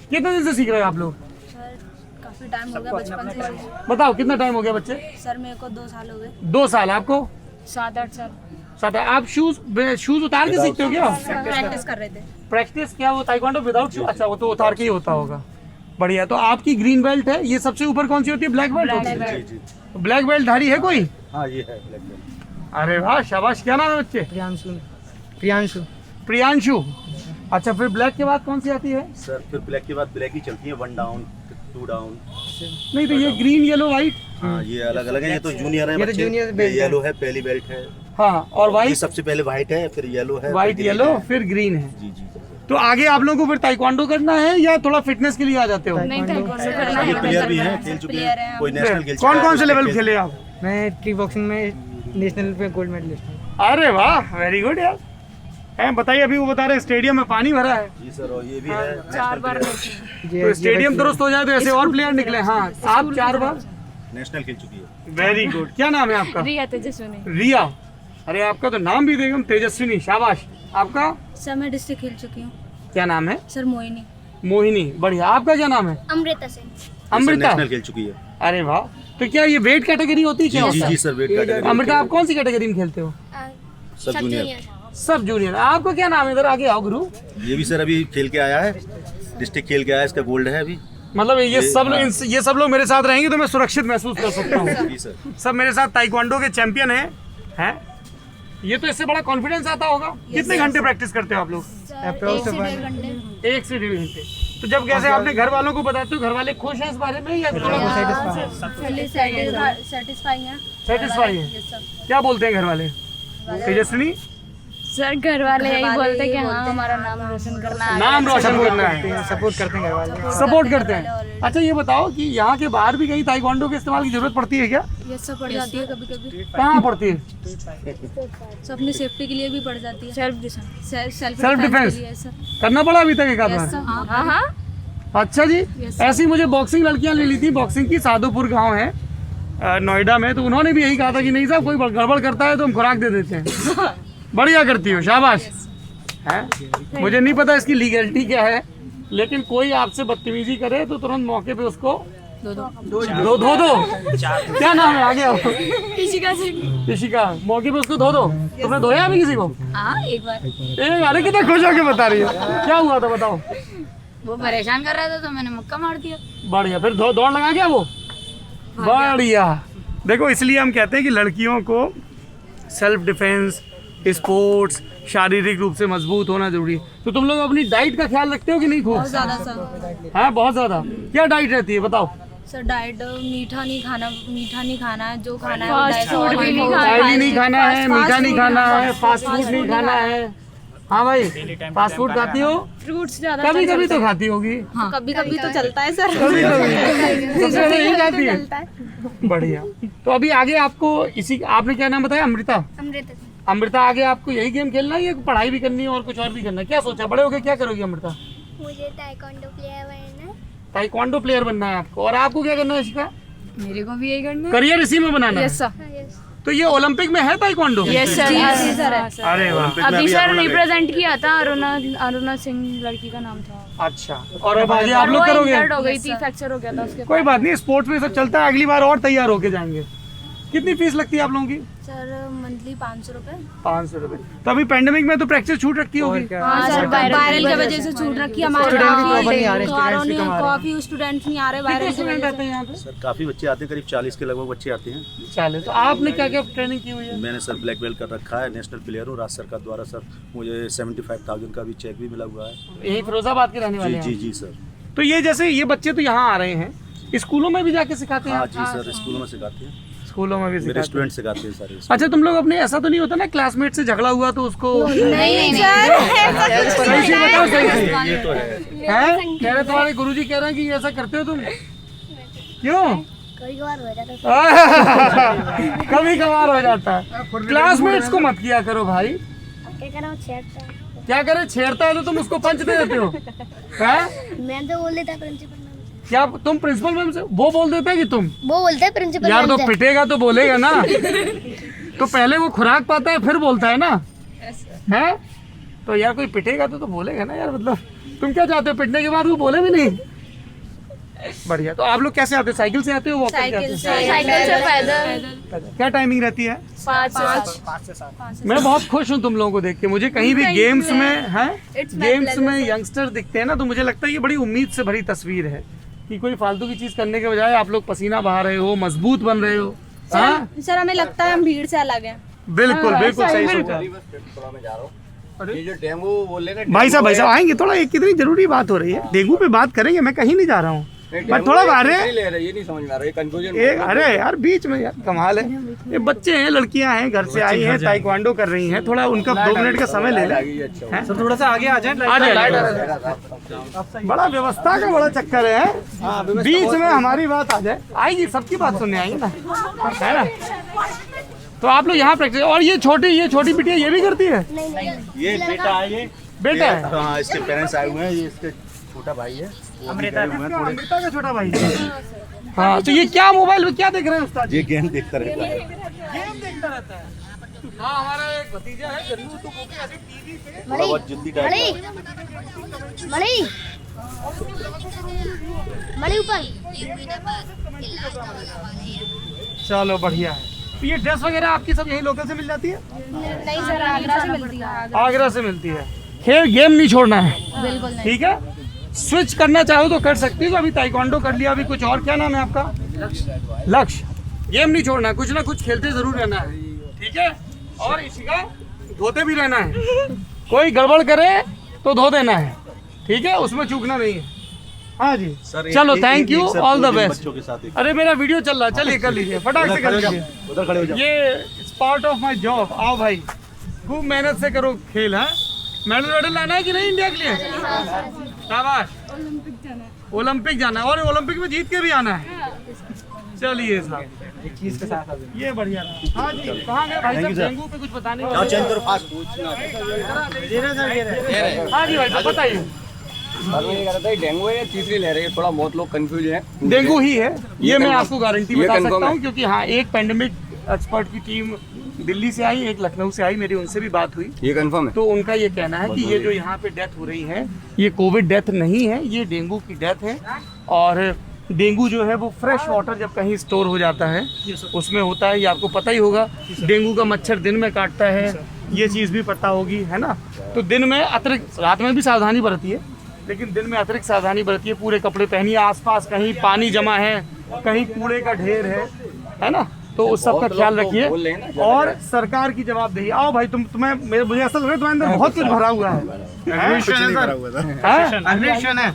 कितने दिन से सीख रहे हैं आप लोग? काफी टाइम हो गया, बचपन से। बताओ कितना टाइम हो गया बच्चे? सर मेरे को 2 साल हो गए। 2 साल। आपको? 7-8 साल। 7। आप शूज उतार के सीखते हो क्या? प्रैक्टिस कर रहे थे। प्रैक्टिस क्या? वो ताइक्वांडो विदाउट शूज? अच्छा, वो तो उतार के ही होता होगा। बढ़िया। तो आपकी ग्रीन बेल्ट है, ये सबसे ऊपर कौन सी होती है? ब्लैक बेल्ट होती है। ब्लैक बेल्ट धारी है कोई? हाँ, ये है ब्लैक बेल्ट। अरे वाह, शाबाश। क्या नाम है बच्चे? प्रियांशु। अच्छा, फिर ब्लैक के बाद कौन सी आती है? सर फिर ब्लैक के बाद ब्लैक ही चलती है, 1 डाउन 2 डाउन। नहीं, तो ये ग्रीन येलो व्हाइट? हाँ, ये अलग अलग है। ये तो जूनियर है बच्चे। ये येलो है, पहली बेल्ट है। हाँ, और ये व्हाइट? सबसे पहले व्हाइट है, फिर येलो है, व्हाइट येलो फिर ग्रीन है। जी जी। तो आगे आप लोगों को फिर ताइक्वांडो करना है या थोड़ा फिटनेस के लिए आ जाते हो? नहीं, ताइक्वांडो करना ये है। प्लेयर भी हैं, खेल चुके हैं, कोई नेशनल खेल चुका कौन है। कौन से लेवल खेले आप? मैं किक बॉक्सिंग में नेशनल पे गोल्ड मेडलिस्ट हूँ। अरे वाह, वेरी गुड यार। हैं बताइए, अभी वो बता रहे स्टेडियम में पानी भरा है। जी सर, और ये भी है 4 बार तो स्टेडियम दुरुस्त हो जाए तो ऐसे और प्लेयर निकले। हाँ, आप 4 बार नेशनल खेल चुकी है। Very good. क्या नाम है आपका? रिया तेजस्विनी। रिया। अरे आपका तो नाम भी देखो, तेजस्विनी, शाबाश। आपका सर मैं डिस्ट्रिक्ट खेल चुकी हूँ। क्या नाम है? सर मोहिनी। मोहिनी, बढ़िया। आपका क्या नाम है? अमृता सिंह। अमृता। नेशनल खेल चुकी है। अरे वाह, तो क्या ये वेट कैटेगरी होती है? क्या जी होता है? जी सर, वेट कैटेगरी। अमृता, आप कौन सी कैटेगरी में खेलते हो? सब जूनियर। सब जूनियर। आपका क्या नाम है? इधर आगे आओ गुरु। ये भी सर अभी खेल के आया है, डिस्ट्रिक्ट खेल के आया है, इसका गोल्ड है अभी। मतलब ये सब लोग मेरे साथ रहेंगे तो मैं सुरक्षित महसूस कर सकता हूँ। जी सर। सब मेरे साथ ताइक्वांडो के चैंपियन हैं। ये तो इससे बड़ा कॉन्फिडेंस आता होगा। कितने घंटे प्रैक्टिस करते हो आप लोग? 1 से 1.5 घंटे। 1 से 1.5 घंटे। तो जब कैसे आपने घर वालों को बताते हो, घर वाले खुश हैं इस बारे में या थोड़ा सेटिस्फाई है। सेटिस्फाई है? क्या बोलते हैं घर वाले? तेजस्विनी, सर घर वाले यही बोलते हैं कि हाँ हमारा नाम रोशन करना है। नाम रोशन करना है। सपोर्ट करते हैं घर वाले। सपोर्ट करते हैं। अच्छा ये बताओ कि यहाँ के बाहर भी कहीं ताइक्वांडो के इस्तेमाल की जरूरत पड़ती है क्या? ये सब पड़ जाती है कभी कभी। कहाँ पड़ती है? सो अपनी सेफ्टी के लिए भी पड़ जाती है। सेल्फ डिफेंस करना पड़ा अभी तक एक आध बार? हाँ हाँ। अच्छा जी। ऐसी मुझे बॉक्सिंग लड़कियां ले ली थी, बॉक्सिंग की, साधुपुर गांव है नोएडा में, तो उन्होंने भी यही कहा था कि नहीं साहब कोई गड़बड़ करता है तो हम खुराक दे देते हैं। बढ़िया करती हो, शाबाश। है मुझे नहीं पता इसकी लीगलिटी क्या है, लेकिन कोई आपसे बदतमीजी करे तो तुरंत मौके पे उसको धो। क्या नाम है? आगे आओ। ऋषिका। मौके पे उसको धो। तुमने धोया अभी किसी को? हाँ एक बार। अरे कितना खुश होके बता रही है। क्या हुआ था बताओ? वो परेशान कर रहा था तो मैंने मुक्का मार दिया। बढ़िया। फिर दौड़ लगा क्या वो? बढ़िया। देखो इसलिए हम कहते हैं कि लड़कियों को सेल्फ डिफेंस, स्पोर्ट्स, शारीरिक रूप से मजबूत होना जरूरी है। तो तुम लोग अपनी डाइट का ख्याल रखते हो कि नहीं? खूब बहुत ज्यादा सर। हाँ, बहुत ज्यादा। क्या डाइट रहती है बताओ? सर डाइट मीठा नहीं खाना है, जो खाना है ऑयली नहीं खाना है, मीठा नहीं खाना है, फास्ट फूड नहीं खाना है। हाँ भाई, फास्ट फूड खाती हो? फ्रूट्स ज्यादा कभी कभी तो खाती होगी। हाँ कभी कभी तो चलता है सर। कभी कभी सबसे ज्यादा यही खाती है। बढ़िया। तो अभी आगे आपको आपने क्या नाम बताया? अमृता। अमृता, आगे आपको यही गेम खेलना है या पढ़ाई भी करनी है और कुछ और भी करना है? क्या सोचा, बड़े होके क्या करोगी अमृता? मुझे ताइक्वांडो प्लेयर बनना है। ताइक्वांडो प्लेयर बनना है आपको। और आपको क्या करना है शिखा? मेरे को भी यही करना है। करियर इसी में बनाना है? Yes sir. तो ये ओलंपिक में है ताइक्वांडो? Yes sir. अरे वाह। अभी सर रिप्रेजेंट किया था, अरुणा सिंह लड़की का नाम था। अच्छा। और अब आगे आप लोग करोगे? हो गई थी, फ्रैक्चर हो गया था उसके। कोई बात नहीं, स्पोर्ट्स में सब चलता है, अगली बार और तैयार होके जाएंगे। कितनी फीस लगती है आप लोगों की? सर मंथली 500 रुपए। 500 रुपए। तो अभी पेंडेमिक में तो प्रैक्टिस छूट रखी होगी? हाँ सर, वायरल की वजह से छूट रखी हमारे। काफी स्टूडेंट्स नहीं आ रहे वायरल की वजह से। यहाँ पे सर काफ़ी बच्चे आते हैं, करीब 40 के लगभग बच्चे आते हैं। 40। तो आपने क्या क्या ट्रेनिंग की हुई है? मैंने सर ब्लैक बेल्ट कर रखा है, नेशनल प्लेयर हूँ। राज्य सरकार द्वारा सर मुझे 75,000 का भी चेक भी मिला हुआ है। यही फिरोजाबाद के रहने वाले हैं? जी जी सर। तो ये जैसे ये बच्चे तो यहाँ आ रहे हैं, स्कूलों में भी जाके सिखाते हैं? हाँ जी सर, स्कूलों में सिखाते हैं। स्कूलों में भी मेरे सिखाते हैं। स्टूडेंट सिखाते हैं सारे। अच्छा, तुम लोग अपने ऐसा तो नहीं होता ना क्लासमेट से झगड़ा हुआ तो उसको नहीं सही से बताओ, सही से। ये तो है। हैं? कह रहे तुम्हारे गुरुजी कह रहे हैं कि ऐसा करते हो तुम? क्यों? कभी कभार हो जाता है। कभी कभार हो जाता है। क्लासमेट्स को मत किया करो भाई। क्या करो, छेड़ता है। क्या करे? छेड़ता है तो तुम उसको पंच दे देते हो? हैं? मैं तो बोल देता प्रिंसिपल मैम से। क्या तुम प्रिंसिपल मैम से? वो बोल देता है कि तुम? वो बोलते हैं प्रिंसिपल यार मैम तो से। पिटेगा तो बोलेगा ना। तो पहले वो खुराक पाता है फिर बोलता है ना। है? तो यार कोई पिटेगा तो बोलेगा ना यार। मतलब तुम क्या चाहते हो, पिटने के बाद वो बोले भी नहीं? बढ़िया। तो आप लोग कैसे आते हो? साइकिल से आते हो? वॉक करके आते हो? साइकिल से पैदल। क्या टाइमिंग रहती है? 5 से 7। मैं बहुत खुश हूँ तुम लोगों को देख के। मुझे कहीं भी गेम्स में है, गेम्स में यंगस्टर दिखते हैं ना, तो मुझे लगता है ये बड़ी उम्मीद से भरी तस्वीर है कि कोई फालतू की चीज करने के बजाय आप लोग पसीना बहा रहे हो, मजबूत बन रहे हो। हाँ सर हमें लगता है हम भीड़ से अलग हैं। बिल्कुल बिल्कुल सही सोचा। ये जो डेंगू बोले ना, भाई साहब आएंगे थोड़ा, एक कितनी जरूरी बात हो रही है, डेंगू पे बात करेंगे, मैं कहीं नहीं जा रहा हूँ, पर थोड़ा बाहर है। ये नहीं समझ में आ रहा, ये कंफ्यूजन। अरे यार बीच में यार कमाल है, ये बच्चे हैं, लड़कियां हैं, घर से आई हैं, ताइक्वांडो कर रही हैं, थोड़ा उनका 2 मिनट का समय ले लें। सर थोड़ा सा आगे आ जाए। बड़ा व्यवस्था का बड़ा चक्कर है, बीच में हमारी बात आ जाए, आएगी, सबकी बात सुनने आएगी ना, है ना। तो आप लोग यहाँ प्रैक्टिस, और ये छोटी बिटिया ये भी करती है? ये बेटा है, ये बेटा है? हाँ, इसके पेरेंट्स आए हुए हैं, ये इसके छोटा भाई है, अमृता का छोटा भाई है। हाँ, तो ये क्या मोबाइल में क्या देख रहे हैं उस्ताद? ये गेम देखता रहता है। गेम देखता रहता है। हाँ, हमारा एक भतीजा है जन्नू, तो वो भी ऐसे टीवी पे थोड़ा बहुत जिद्दी टाइप मणि ऊपर। चलो बढ़िया है। तो ये ड्रेस वगैरह आपकी सब यही लोकल से मिल जाती है? नहीं सर, आगरा से मिलती है। आगरा से मिलती है। खेल गेम नहीं छोड़ना है, बिल्कुल नहीं। ठीक है? स्विच करना चाहो तो कर सकती हो, अभी ताइक्वांडो कर लिया, अभी कुछ और, क्या नाम है आपका? लक्ष्य। गेम नहीं छोड़ना है, कुछ ना कुछ खेलते जरूर रहना है, ठीक है? और इसी का धोते भी रहना है, कोई गड़बड़ करे तो धो देना है, ठीक है? उसमें चूकना नहीं है। हाँ जी सर, चलो, thank you, all the best. बच्चों के साथ अरे मेरा वीडियो चल रहा है, चलिए कर लीजिए, फटाक से कर लीजिए। उधर खड़े हो जाओ। ये it's part of my job. आओ भाई, खूब मेहनत से करो खेल। है मेडल वेडल लाना है कि नहीं इंडिया के लिए? शाबाश। ओलंपिक जाना है, और ओलंपिक में जीत के भी आना है। चलिए साहब, चीज के साथ ये बढ़िया रहा। हाँ जी, कहाँ गए भाई साहब? डेंगू पे कुछ बताने जाओ, चेंज करो फास्ट। हाँ जी भाई साहब, बताइए। सर मैं ये कह रहा था, डेंगू है या तीसरी लहर है? थोड़ा बहुत लोग कंफ्यूज हैं। डेंगू ही है, ये मैं confirm- आपको गारंटी ये बता confirm सकता है। हूँ, क्योंकि हाँ, एक पेंडेमिक एक्सपर्ट की टीम दिल्ली से आई, एक लखनऊ से आई, मेरी उनसे भी बात हुई। ये कंफर्म है? तो उनका ये कहना है कि ये जो यहाँ पे डेथ हो रही है, ये कोविड डेथ नहीं है, ये डेंगू की डेथ है। और डेंगू जो है वो फ्रेश वाटर जब कहीं स्टोर हो जाता है उसमें होता है, ये आपको पता ही होगा। डेंगू का मच्छर दिन में काटता है, ये चीज़ भी पता होगी, है ना? तो दिन में अतिरिक्त, रात में भी सावधानी बरतिए, लेकिन दिन में अतिरिक्त सावधानी बरतिए। पूरे कपड़े पहनिए, आसपास कहीं पानी जमा है, कहीं कूड़े का ढेर है ना? तो उस सब का ख्याल रखिए। और सरकार की जवाबदेही। आओ भाई, तुम्हें मुझे ऐसा लग रहा है तुम्हारे अंदर बहुत कुछ भरा हुआ है। अग्रेशन है।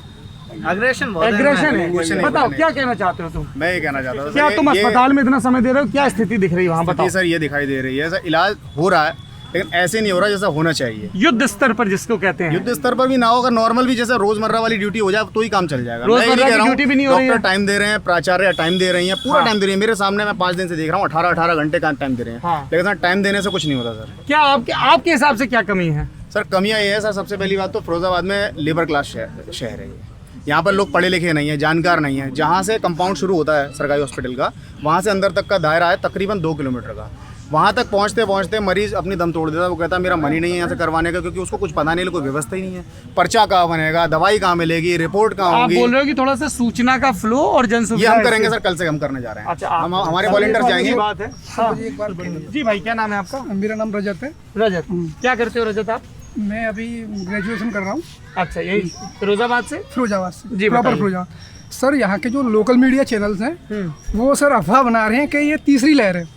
बताओ क्या कहना चाहते हो तुम? मैं ये कहना चाहता हूँ, क्या तुम अस्पताल में इतना समय दे रहे हो, क्या स्थिति दिख रही है वहाँ, बताओ? सर ये दिखाई दे रही है, सर इलाज हो रहा है, लेकिन ऐसे नहीं हो रहा जैसा होना चाहिए। युद्ध स्तर पर जिसको कहते हैं, युद्ध स्तर पर भी ना हो, अगर नॉर्मल भी जैसे रोजमर्रा वाली ड्यूटी हो जाए तो ही काम चल जाएगा। रोजमर्रा की ड्यूटी भी नहीं हो रही है। डॉक्टर टाइम दे रहे हैं, प्राचार्य टाइम दे रही हैं, पूरा टाइम दे रही है। मेरे सामने मैं 5 दिन से देख रहा हूँ, 18 घंटे का टाइम दे रहे हैं, लेकिन सर टाइम देने से कुछ नहीं होता सर। क्या आपके हिसाब से क्या कमी है? सर कमियाँ ये है सर, सबसे पहली बात तो फिरोजाबाद में लेबर क्लास शहर है ये। यहाँ पर लोग पढ़े लिखे नहीं है, जानकार नहीं है। जहाँ से कंपाउंड शुरू होता है सरकारी हॉस्पिटल का, वहाँ से अंदर तक का दायरा है तकरीबन 2 किलोमीटर का। वहाँ तक पहुँचते पहुँचते मरीज अपनी दम तोड़ देता है। वो कहता है मेरा मन ही नहीं है यहाँ से करवाने का, क्योंकि उसको कुछ पता नहीं, कोई व्यवस्था ही नहीं है। पर्चा कहाँ बनेगा, दवाई कहाँ मिलेगी, रिपोर्ट कहाँ आप होगी। बोल रहे हो कि थोड़ा सा सूचना का फ्लो और जन ये हम करेंगे सर, कल से हम करने जा रहे हैं। अच्छा, हम हमारे वॉलंटियर्स जाएंगे। बात है। हाँ। जी भाई, क्या नाम है आपका? मेरा नाम रजत है। रजत, क्या करते हो रजत आप? मैं अभी ग्रेजुएशन कर रहा हूँ। अच्छा, यही फिरोजाबाद से? फिरोजाबाद से जी, प्रॉपर बताइए। फिरोजाबाद। सर यहाँ के जो लोकल मीडिया चैनल्स हैं वो सर अफवाह बना रहे हैं कि ये तीसरी लहर है।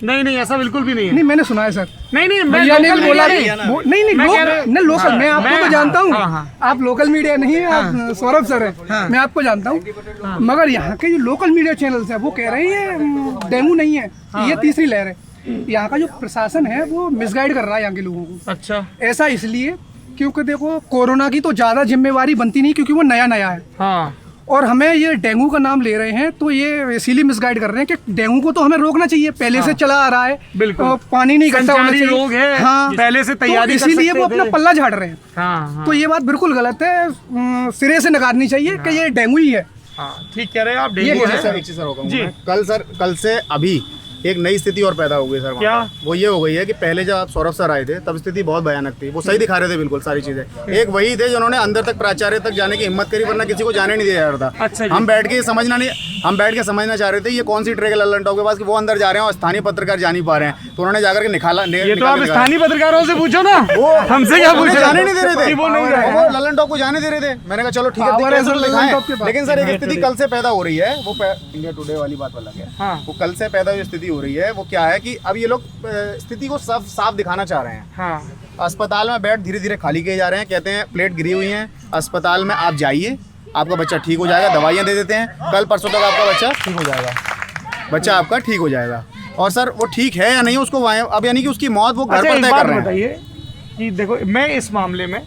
नहीं, ऐसा बिल्कुल भी नहीं है। नहीं, मैंने सुना है सर। नहीं, भैया ने भी बोला नहीं, लोकल, मैं आपको तो जानता हूँ। हाँ। आप लोकल मीडिया नहीं है, आप सौरभ सर है, मैं आपको जानता हूँ। मगर यहाँ के जो लोकल मीडिया चैनल्स हैं वो कह रहे हैं डेंगू नहीं है, ये तीसरी लहर है। यहाँ का जो प्रशासन है वो मिसगाइड कर रहा है यहाँ के लोगों को। अच्छा, ऐसा इसलिए क्योंकि देखो कोरोना की तो ज़्यादा जिम्मेवारी बनती नहीं, क्योंकि वो नया है। हाँ। और हमें ये डेंगू का नाम ले रहे हैं तो ये इसीलिए मिसगाइड कर रहे हैं कि डेंगू को तो हमें रोकना चाहिए, पहले से चला आ रहा है। बिल्कुल। पानी नहीं इकट्ठा होना चाहिए, रोग है। हाँ, पहले से तैयारी तो इसीलिए वो अपना पल्ला झाड़ रहे हैं। हाँ। तो ये बात बिल्कुल गलत है, सिरे से नकारनी चाहिए कि ये डेंगू ही है। ठीक कह रहे हैं आप, डेंगू है। सर एक चीज सर होगा, कल से अभी एक नई स्थिति और पैदा हो गई सर। क्या? वो ये हो गई है कि पहले जब आप सौरभ सर आए थे तब स्थिति बहुत भयानक थी, वो सही दिखा रहे थे बिल्कुल सारी चीजें। एक वही थे जिन्होंने अंदर तक प्राचार्य तक जाने की हिम्मत करी, वरना किसी को जाने नहीं दिया जा रहा था। अच्छा, हम बैठ के समझना चाह रहे थे ये कौन सी ट्रेक है लल्लन टॉप के पास कि वो अंदर जा रहे हैं और स्थानीय पत्रकार जा नहीं पा रहे हैं, तो उन्होंने जाकर के निकाला। ये तो आप स्थानीय पत्रकारों से पूछो ना, वो हमसे क्या पूछ जाने नहीं दे रहे थे, वो नहीं रहे। वो लल्लन टॉप को जाने दे रहे थे। मैंने कहा चलो ठीक है, लेकिन सर एक स्थिति कल से पैदा हो रही है, वो इंडिया टुडे वाली बात अलग है। वो कल से पैदा हुई स्थिति हो रही है, वो क्या है कि अब ये लोग स्थिति को साफ दिखाना चाह रहे हैं। हाँ। अस्पताल में बेड धीरे धीरे खाली किए जा रहे हैं, कहते हैं प्लेट गिरी हुई हैं, अस्पताल में आप जाइए, आपका बच्चा ठीक हो जाएगा, दवाइयाँ दे देते हैं, कल परसों तक आपका बच्चा ठीक हो जाएगा, बच्चा आपका ठीक हो जाएगा। और सर वो ठीक है या नहीं उसको अब यानी कि उसकी मौत वो घर पर तय कर रहे हैं। बताइए कि देखो, मैं इस मामले में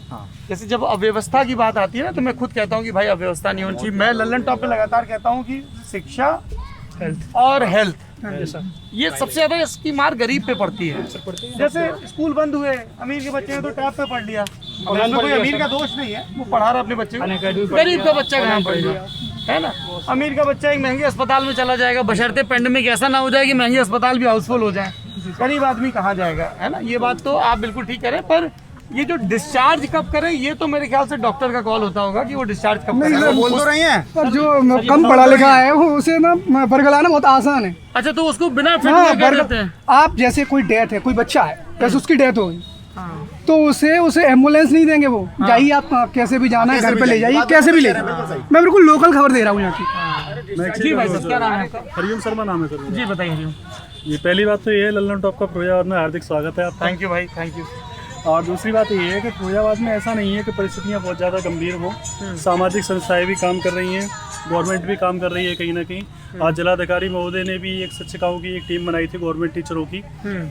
जैसे जब अव्यवस्था की बात आती है ना, तो मैं खुद कहता हूँ कि भाई अव्यवस्था नहीं होनी चाहिए। मैं लल्लन टॉप पे लगातार कहता हूँ कि शिक्षा और हेल्थ ये सबसे ज्यादा इसकी मार गरीब पे पड़ती है। जैसे स्कूल बंद हुए, अमीर के बच्चे ने तो टैब पे पढ़ लिया, और इसमें कोई अमीर का दोष नहीं है, वो पढ़ा रहा अपने बच्चे को। गरीब का बच्चा कहाँ पढ़ेगा, है ना। अमीर का बच्चा एक महंगे अस्पताल में चला जाएगा, बशर्ते पेंडेमिक ऐसा ना हो जाए कि महंगे अस्पताल भी हाउसफुल हो जाए। गरीब आदमी कहाँ जाएगा, है ना। ये बात तो आप बिल्कुल ठीक कह रहे हैं, पर ये जो डिस्चार्ज कब करें, ये तो मेरे ख्याल से डॉक्टर का कॉल होता होगा कि वो डिस्चार्ज कब करें। बोल तो रही हैं, पर जो कम पढ़ा लिखा है वो उसे ना बरगलाना बहुत आसान है। अच्छा, तो उसको बिना फिट कर देते हैं। आप जैसे कोई डेथ है, कोई बच्चा है, जैसे उसकी डेथ हो गई, तो उसे एम्बुलेंस नहीं देंगे, वो जाइए आप कैसे भी जाना है घर पे ले जाइए, कैसे भी ले जाइए। मैं बिल्कुल लोकल खबर दे रहा हूँ यहाँ की। जी भाई साहब, क्या नाम है आपका? हरिओम शर्मा नाम है सर। जी बताइए हरिओम। ये पहली बात तो ये है, लल्लन टॉप का फिरोजाबाद में हार्दिक स्वागत है आपका। थैंक यू भाई, थैंक यू। और दूसरी बात ये है कि फिरोजाबाद में ऐसा नहीं है कि परिस्थितियाँ बहुत ज़्यादा गंभीर हों। सामाजिक संस्थाएं भी काम कर रही हैं, गवर्नमेंट भी काम कर रही है कहीं ना कहीं। आज जिलाधिकारी महोदय ने भी एक शिक्षिकाओं की एक टीम बनाई थी गवर्नमेंट टीचरों की,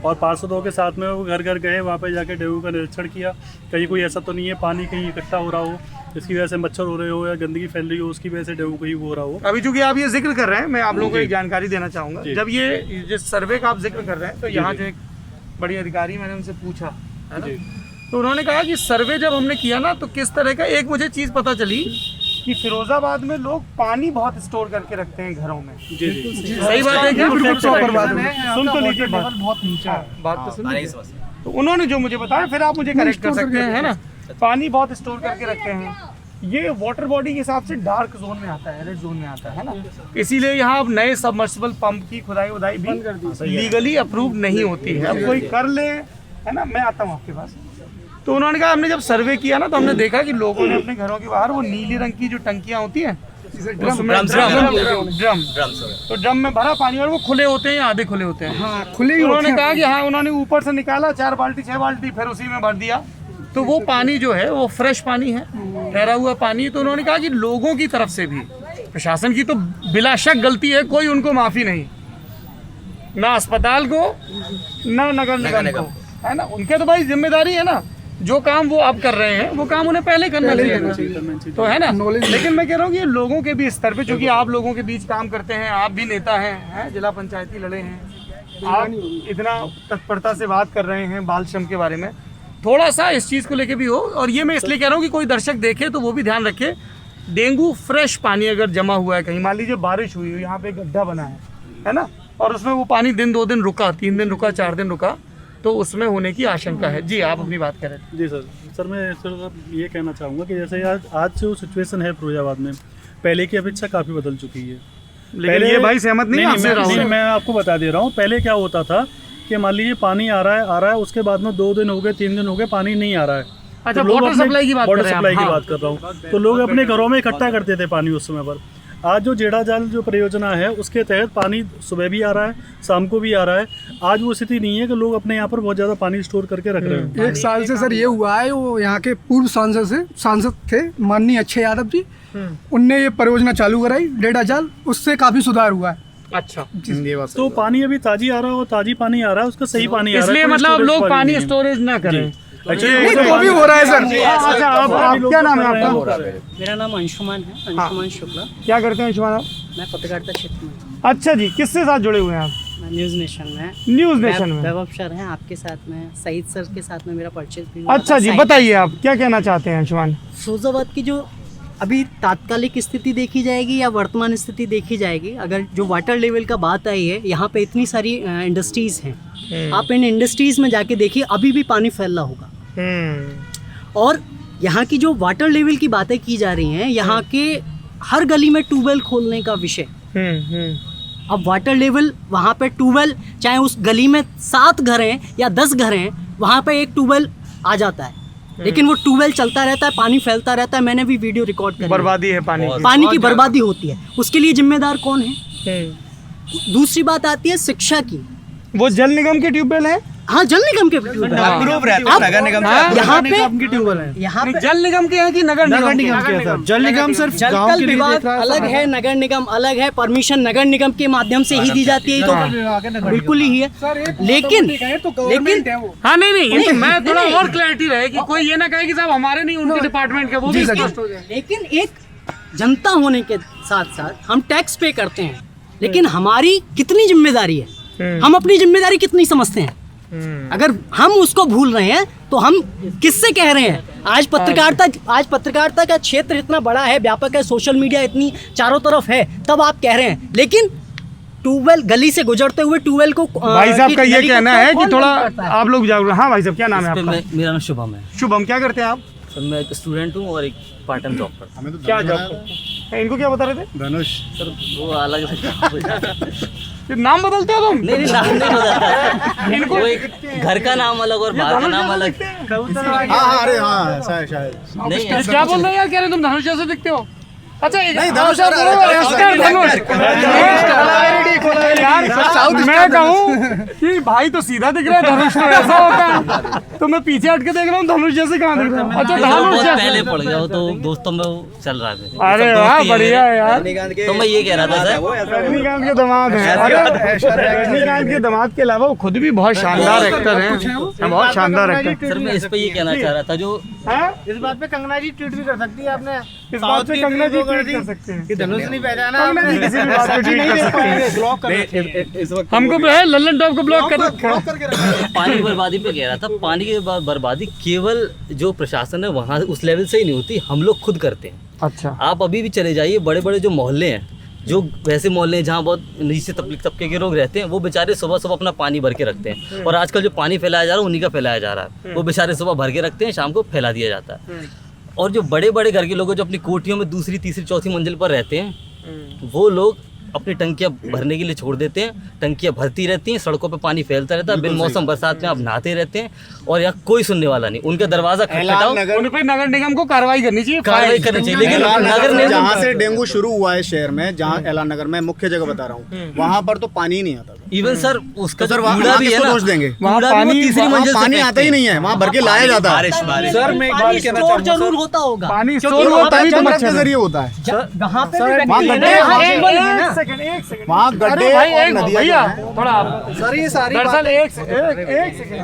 और पार्षदों के साथ में वो घर घर गए, वहाँ पे जाके डेंगू का निरीक्षण किया। कहीं कोई ऐसा तो नहीं है पानी कहीं इकट्ठा हो रहा हो जिसकी वजह से मच्छर हो रहे हो या गंदगी फैल रही हो, उसकी वजह से डेंगू कहीं हो रहा हो। अभी चूंकि आप ये जिक्र कर रहे हैं, मैं आप लोगों को एक जानकारी देना चाहूँगा। जब ये जिस सर्वे का आप जिक्र कर रहे हैं, तो यहाँ जो एक बड़ी अधिकारी, मैंने उनसे पूछा, है ना, तो उन्होंने कहा कि सर्वे जब हमने किया ना, तो किस तरह का, एक मुझे चीज़ पता चली कि फिरोजाबाद में लोग पानी बहुत स्टोर करके रखते हैं घरों में। सही बात है क्या? बिल्कुल प्रॉपर बात है। सुन तो लीजिए, बहुत नीचा बात तो सुन। तो उन्होंने जो मुझे बताया, फिर आप मुझे करेक्ट कर सकते हैं, है ना। पानी बहुत स्टोर करके रखते हैं, ये वाटर बॉडी के हिसाब से डार्क जोन में आता है, रेड जोन में आता है ना। इसीलिए यहाँ अब नए सबमर्सिबल पंप की खुदाई उदाई भी लीगली अप्रूव नहीं होती है। अब कोई कर ले, है ना। मैं आता हूँ आपके पास। तो उन्होंने कहा, हमने जब सर्वे किया ना, तो हमने देखा कि लोगों ने अपने घरों के बाहर वो नीली रंग की जो टंकियाँ होती हैं, ड्रम, तो ड्रम में भरा पानी, और वो खुले होते हैं या आधे खुले होते हैं। हाँ, खुले ही उन्होंने कहा कि हाँ, उन्होंने ऊपर से निकाला 4 बाल्टी 6 बाल्टी, फिर उसी में भर दिया, तो वो पानी जो है वो फ्रेश पानी है, ठहरा हुआ पानी। तो उन्होंने कहा कि लोगों की तरफ से भी, प्रशासन की तो बिला शक गलती है, कोई उनको माफ़ी नहीं, ना अस्पताल को ना नगर निगम को, है ना। उनके तो भाई जिम्मेदारी है ना, जो काम वो अब कर रहे हैं वो काम उन्हें पहले करना चाहिए, तो है ना। लेकिन मैं कह रहा हूँ कि लोगों के भी स्तर पे, चूंकि आप लोगों के बीच काम करते हैं, आप भी नेता हैं, जिला पंचायती लड़े हैं, आप इतना तत्परता से बात कर रहे हैं बाल श्रम के बारे में, थोड़ा सा इस चीज़ को लेके भी हो। और ये मैं इसलिए कह रहा हूँ कि कोई दर्शक देखे तो वो भी ध्यान रखे, डेंगू फ्रेश पानी अगर जमा हुआ है कहीं, मान लीजिए बारिश हुई, यहाँ पे गड्ढा बना है ना, और उसमें वो पानी दिन 2 दिन रुका, 3 दिन रुका, 4 दिन रुका, तो उसमें होने की आशंका है। जी आप अपनी बात करें। जी सर मैं ये कहना चाहूँगा कि जैसे आज जो सिचुएशन है फिरोजाबाद में, पहले की अपेक्षा काफ़ी बदल चुकी है। पहले ये भाई सहमत नहीं, मैं आपको बता दे रहा हूँ। पहले क्या होता था कि मान लीजिए पानी आ रहा है, उसके बाद में 2 दिन हो गए, 3 दिन हो गए, पानी नहीं आ रहा है। अच्छा, वाटर सप्लाई की बात कर रहा हूँ। तो लोग अपने घरों में इकट्ठा करते थे पानी उस समय पर। आज जो जेड़ा जाल जो परियोजना है, उसके तहत पानी सुबह भी आ रहा है, शाम को भी आ रहा है। आज वो स्थिति नहीं है कि लोग अपने यहाँ पर बहुत ज़्यादा पानी स्टोर करके रख रहे हैं। 1 साल से सर ये हुआ है, वो यहाँ के पूर्व सांसद थे माननीय अक्षय यादव जी, उनने ये परियोजना चालू कराई डेढ़ा जाल, उससे काफ़ी सुधार हुआ है। अच्छा, तो पानी अभी ताजी आ रहा है, और ताजी पानी आ रहा है, उसका सही पानी आ रहा है, इसलिए मतलब लोग पानी स्टोरेज ना करें। तो भी हो रहा है सर। अच्छा, आप क्या नाम है आपका? मेरा नाम अंशुमान है, अंशुमान शुक्ला। क्या करते हैं अंशुमान आप? मैं पत्रकारिता क्षेत्र में। अच्छा जी, किससे साथ जुड़े हुए हैं आप? मैं न्यूज़ नेशन में। न्यूज़ नेशन में वैभव सर हैं आपके साथ में, सईद सर के साथ में मेरा परचेज भी। अच्छा जी, बताइए आप क्या कहना चाहते हैं अंशुमान? फिरोजाबाद की जो अभी तात्कालिक स्थिति देखी जाएगी या वर्तमान स्थिति देखी जाएगी, अगर जो वाटर लेवल का बात आई है, यहाँ पे इतनी सारी इंडस्ट्रीज हैं, आप इन इंडस्ट्रीज में जाके देखिए, अभी भी पानी फैल रहा होगा। और यहाँ की जो वाटर लेवल की बातें की जा रही हैं, यहाँ के हर गली में ट्यूबवेल खोलने का विषय। अब वाटर लेवल वहाँ पे ट्यूबवेल, चाहे उस गली में 7 घर हैं या 10 घर हैं, वहाँ पे एक ट्यूबवेल आ जाता है, लेकिन वो ट्यूबवेल चलता रहता है, पानी फैलता रहता है। मैंने भी वीडियो रिकॉर्ड करी, बर्बादी है पानी की बर्बादी होती है, उसके लिए जिम्मेदार कौन है? दूसरी बात आती है शिक्षा की। वो जल निगम के ट्यूबवेल है। हाँ, जल निगम के ट्यूबवेल अप्रूव रहता है, नगर निगम यहाँ पे ट्यूबवेल है। यहाँ पे जल निगम के हैं कि नगर निगम के? जल निगम सिर्फ जल विभाग अलग है, नगर निगम अलग है। परमिशन नगर निगम के माध्यम से ही दी जाती है, तो बिल्कुल ही है। लेकिन हाँ, नहीं, तो मैं थोड़ा और क्लैरिटी रहे कि कोई ये ना कहे कि साहब हमारे नहीं, उनके डिपार्टमेंट के, वो भी। लेकिन एक जनता होने के साथ साथ हम टैक्स पे करते हैं, लेकिन हमारी कितनी जिम्मेदारी है, हम अपनी जिम्मेदारी कितनी समझते हैं? अगर हम उसको भूल रहे हैं तो हम किससे कह रहे हैं? आज पत्रकारिता का क्षेत्र इतना बड़ा है, व्यापक है, सोशल मीडिया इतनी चारों तरफ है, तब आप कह रहे हैं। लेकिन ट्यूबवेल, गली से गुजरते हुए ट्यूबवेल को भाई साहब का ये कहना है कि थोड़ा आप लोग जागरूक। हाँ भाई साहब, क्या नाम है आपका? मेरा नाम शुभम है। शुभम, क्या करते हैं आप? सर मैं एक स्टूडेंट हूँ और एक पार्ट टाइम जॉब करता हूँ। क्या जॉब? इनको क्या बता रहे थे? धनुष। सर वो अलग ये नाम बदलते हो तुम? नहीं नाम नहीं बदलता, इनको एक घर का नाम अलग और बाहर का नाम अलग। हाँ अरे हाँ शायद नहीं है। क्या बोल रहे हैं यार? कह रहे तुम धनुष जैसे दिखते हो। अच्छा नहीं, धनुष यार मैं कहूँ कि भाई तो सीधा दिख रहा है, धनुष तो ऐसा होता है, तो मैं पीछे हट के देख रहा हूँ, धनुष जैसे कहाँ दिख रहा है? अच्छा धनुष बहुत जैसे। पहले पड़ गया वो तो दोस्तों में वो चल रहा था। अरे वाह, बढ़िया है यार। तो मैं ये कह रहा था सर, रजनीकांत के दामाद हैं। रजनीकांत के दामाद के अलावा वो खुद भी बहुत शानदार एक्टर हैं, बहुत शानदार एक्टर। सर मैं इस पे ये कहना चाह रहा था, जो इस बात पे कंगना जी ट्वीट भी कर सकती है आपने, इस बात पे कंगना जी ट्वीट कर सकते हैं कि धनुष नहीं पहचाना कंगना जी किसी भी बात पे ट्वीट कर सकते हैं। ब्लॉक कर हमको लल्लन टॉप को ब्लॉक कर रखा है। पानी बर्बादी पे कह रहा था। पानी की बर्बादी केवल जो प्रशासन है वहाँ उस लेवल से ही नहीं होती, हम लोग खुद करते हैं। अच्छा, आप अभी भी चले जाइए, बड़े बड़े जो मोहल्ले हैं, जो वैसे मोहल्ले हैं जहाँ बहुत नीचे तबके के लोग रहते हैं, वो बेचारे सुबह सुबह अपना पानी भर के रखते हैं। और आजकल जो पानी फैलाया जा रहा है उन्हीं का फैलाया जा रहा है। वो बेचारे सुबह भर के रखते हैं, शाम को फैला दिया जाता है। और जो बड़े बड़े घर के लोग हैं, जो अपनी कोठियों में दूसरी तीसरी चौथी मंजिल पर रहते हैं, वो लोग अपनी टंकियाँ भरने के लिए छोड़ देते हैं। टंकियाँ भरती रहती हैं, सड़कों पे पानी फैलता रहता है, बिन मौसम बरसात में आप नहाते रहते हैं और यहाँ कोई सुनने वाला नहीं। उनका दरवाजा खटखटाओ, उन पे नगर निगम को कार्रवाई करनी चाहिए, कार्रवाई करनी चाहिए। लेकिन नगर निगम जहाँ से डेंगू शुरू हुआ है शहर में, जहाँ ऐलान नगर में, मुख्य जगह बता रहा हूँ, वहाँ पर तो पानी ही नहीं आता। इवन सर उसका सर कूड़ा भी है ना, दोष देंगे, तीसरी मंजिल पानी आता ही नहीं है, वहाँ भर के लाया जाता है। सर मैं एक बात कहना स्टोर जरूर होता होगा, पानी स्टोर होता है जमरक के जरिए होता है। वहाँ पे एक सेकंड वहाँ गड्ढे अरे भाई, और एक नदियाँ भैया जो हैं। थोड़ा आप सर ये सारी दरअसल एक सेकंड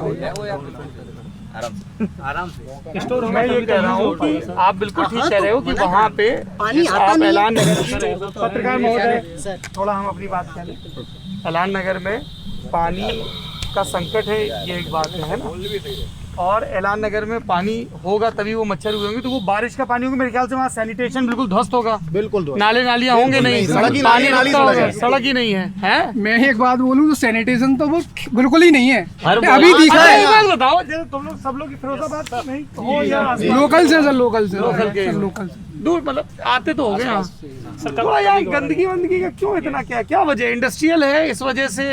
आराम से स्टोर। मैं ये कह रहा हूँ कि आप बिल्कुल ठीक कह रहे हो कि वहाँ पे पानी आता आप नहीं। ऐलान नगर, पत्रकार महोदय थोड़ा हम अपनी बात करें। ऐलान नगर में पानी का संकट है, ये एक बात है ना, और ऐलान नगर में पानी होगा तभी वो मच्छर हुए होंगे, तो वो बारिश का पानी होगा, मेरे ख्याल से वहाँ सैनिटेशन बिल्कुल ध्वस्त होगा, बिल्कुल नाले नालियाँ होंगे नहीं, सड़क ही पानी नाली लगता होगा, है। सड़क ही नहीं है, हैं? मैं एक बात बोलूँ तो सैनिटेशन तो वो बिल्कुल ही नहीं है। हर अभी दिखा अच्छा, है, एक बात बताओ, जैसे तुम लोग सब लोग फिरोजाबाद नहीं हो या लोकल से सर, लोकल से लोकल के लोकल से दूर, मतलब आते तो हो गए यहाँ। थोड़ा यहाँ गंदगी वंदगी का क्यों इतना, क्या वजह? इंडस्ट्रियल है, इस वजह से?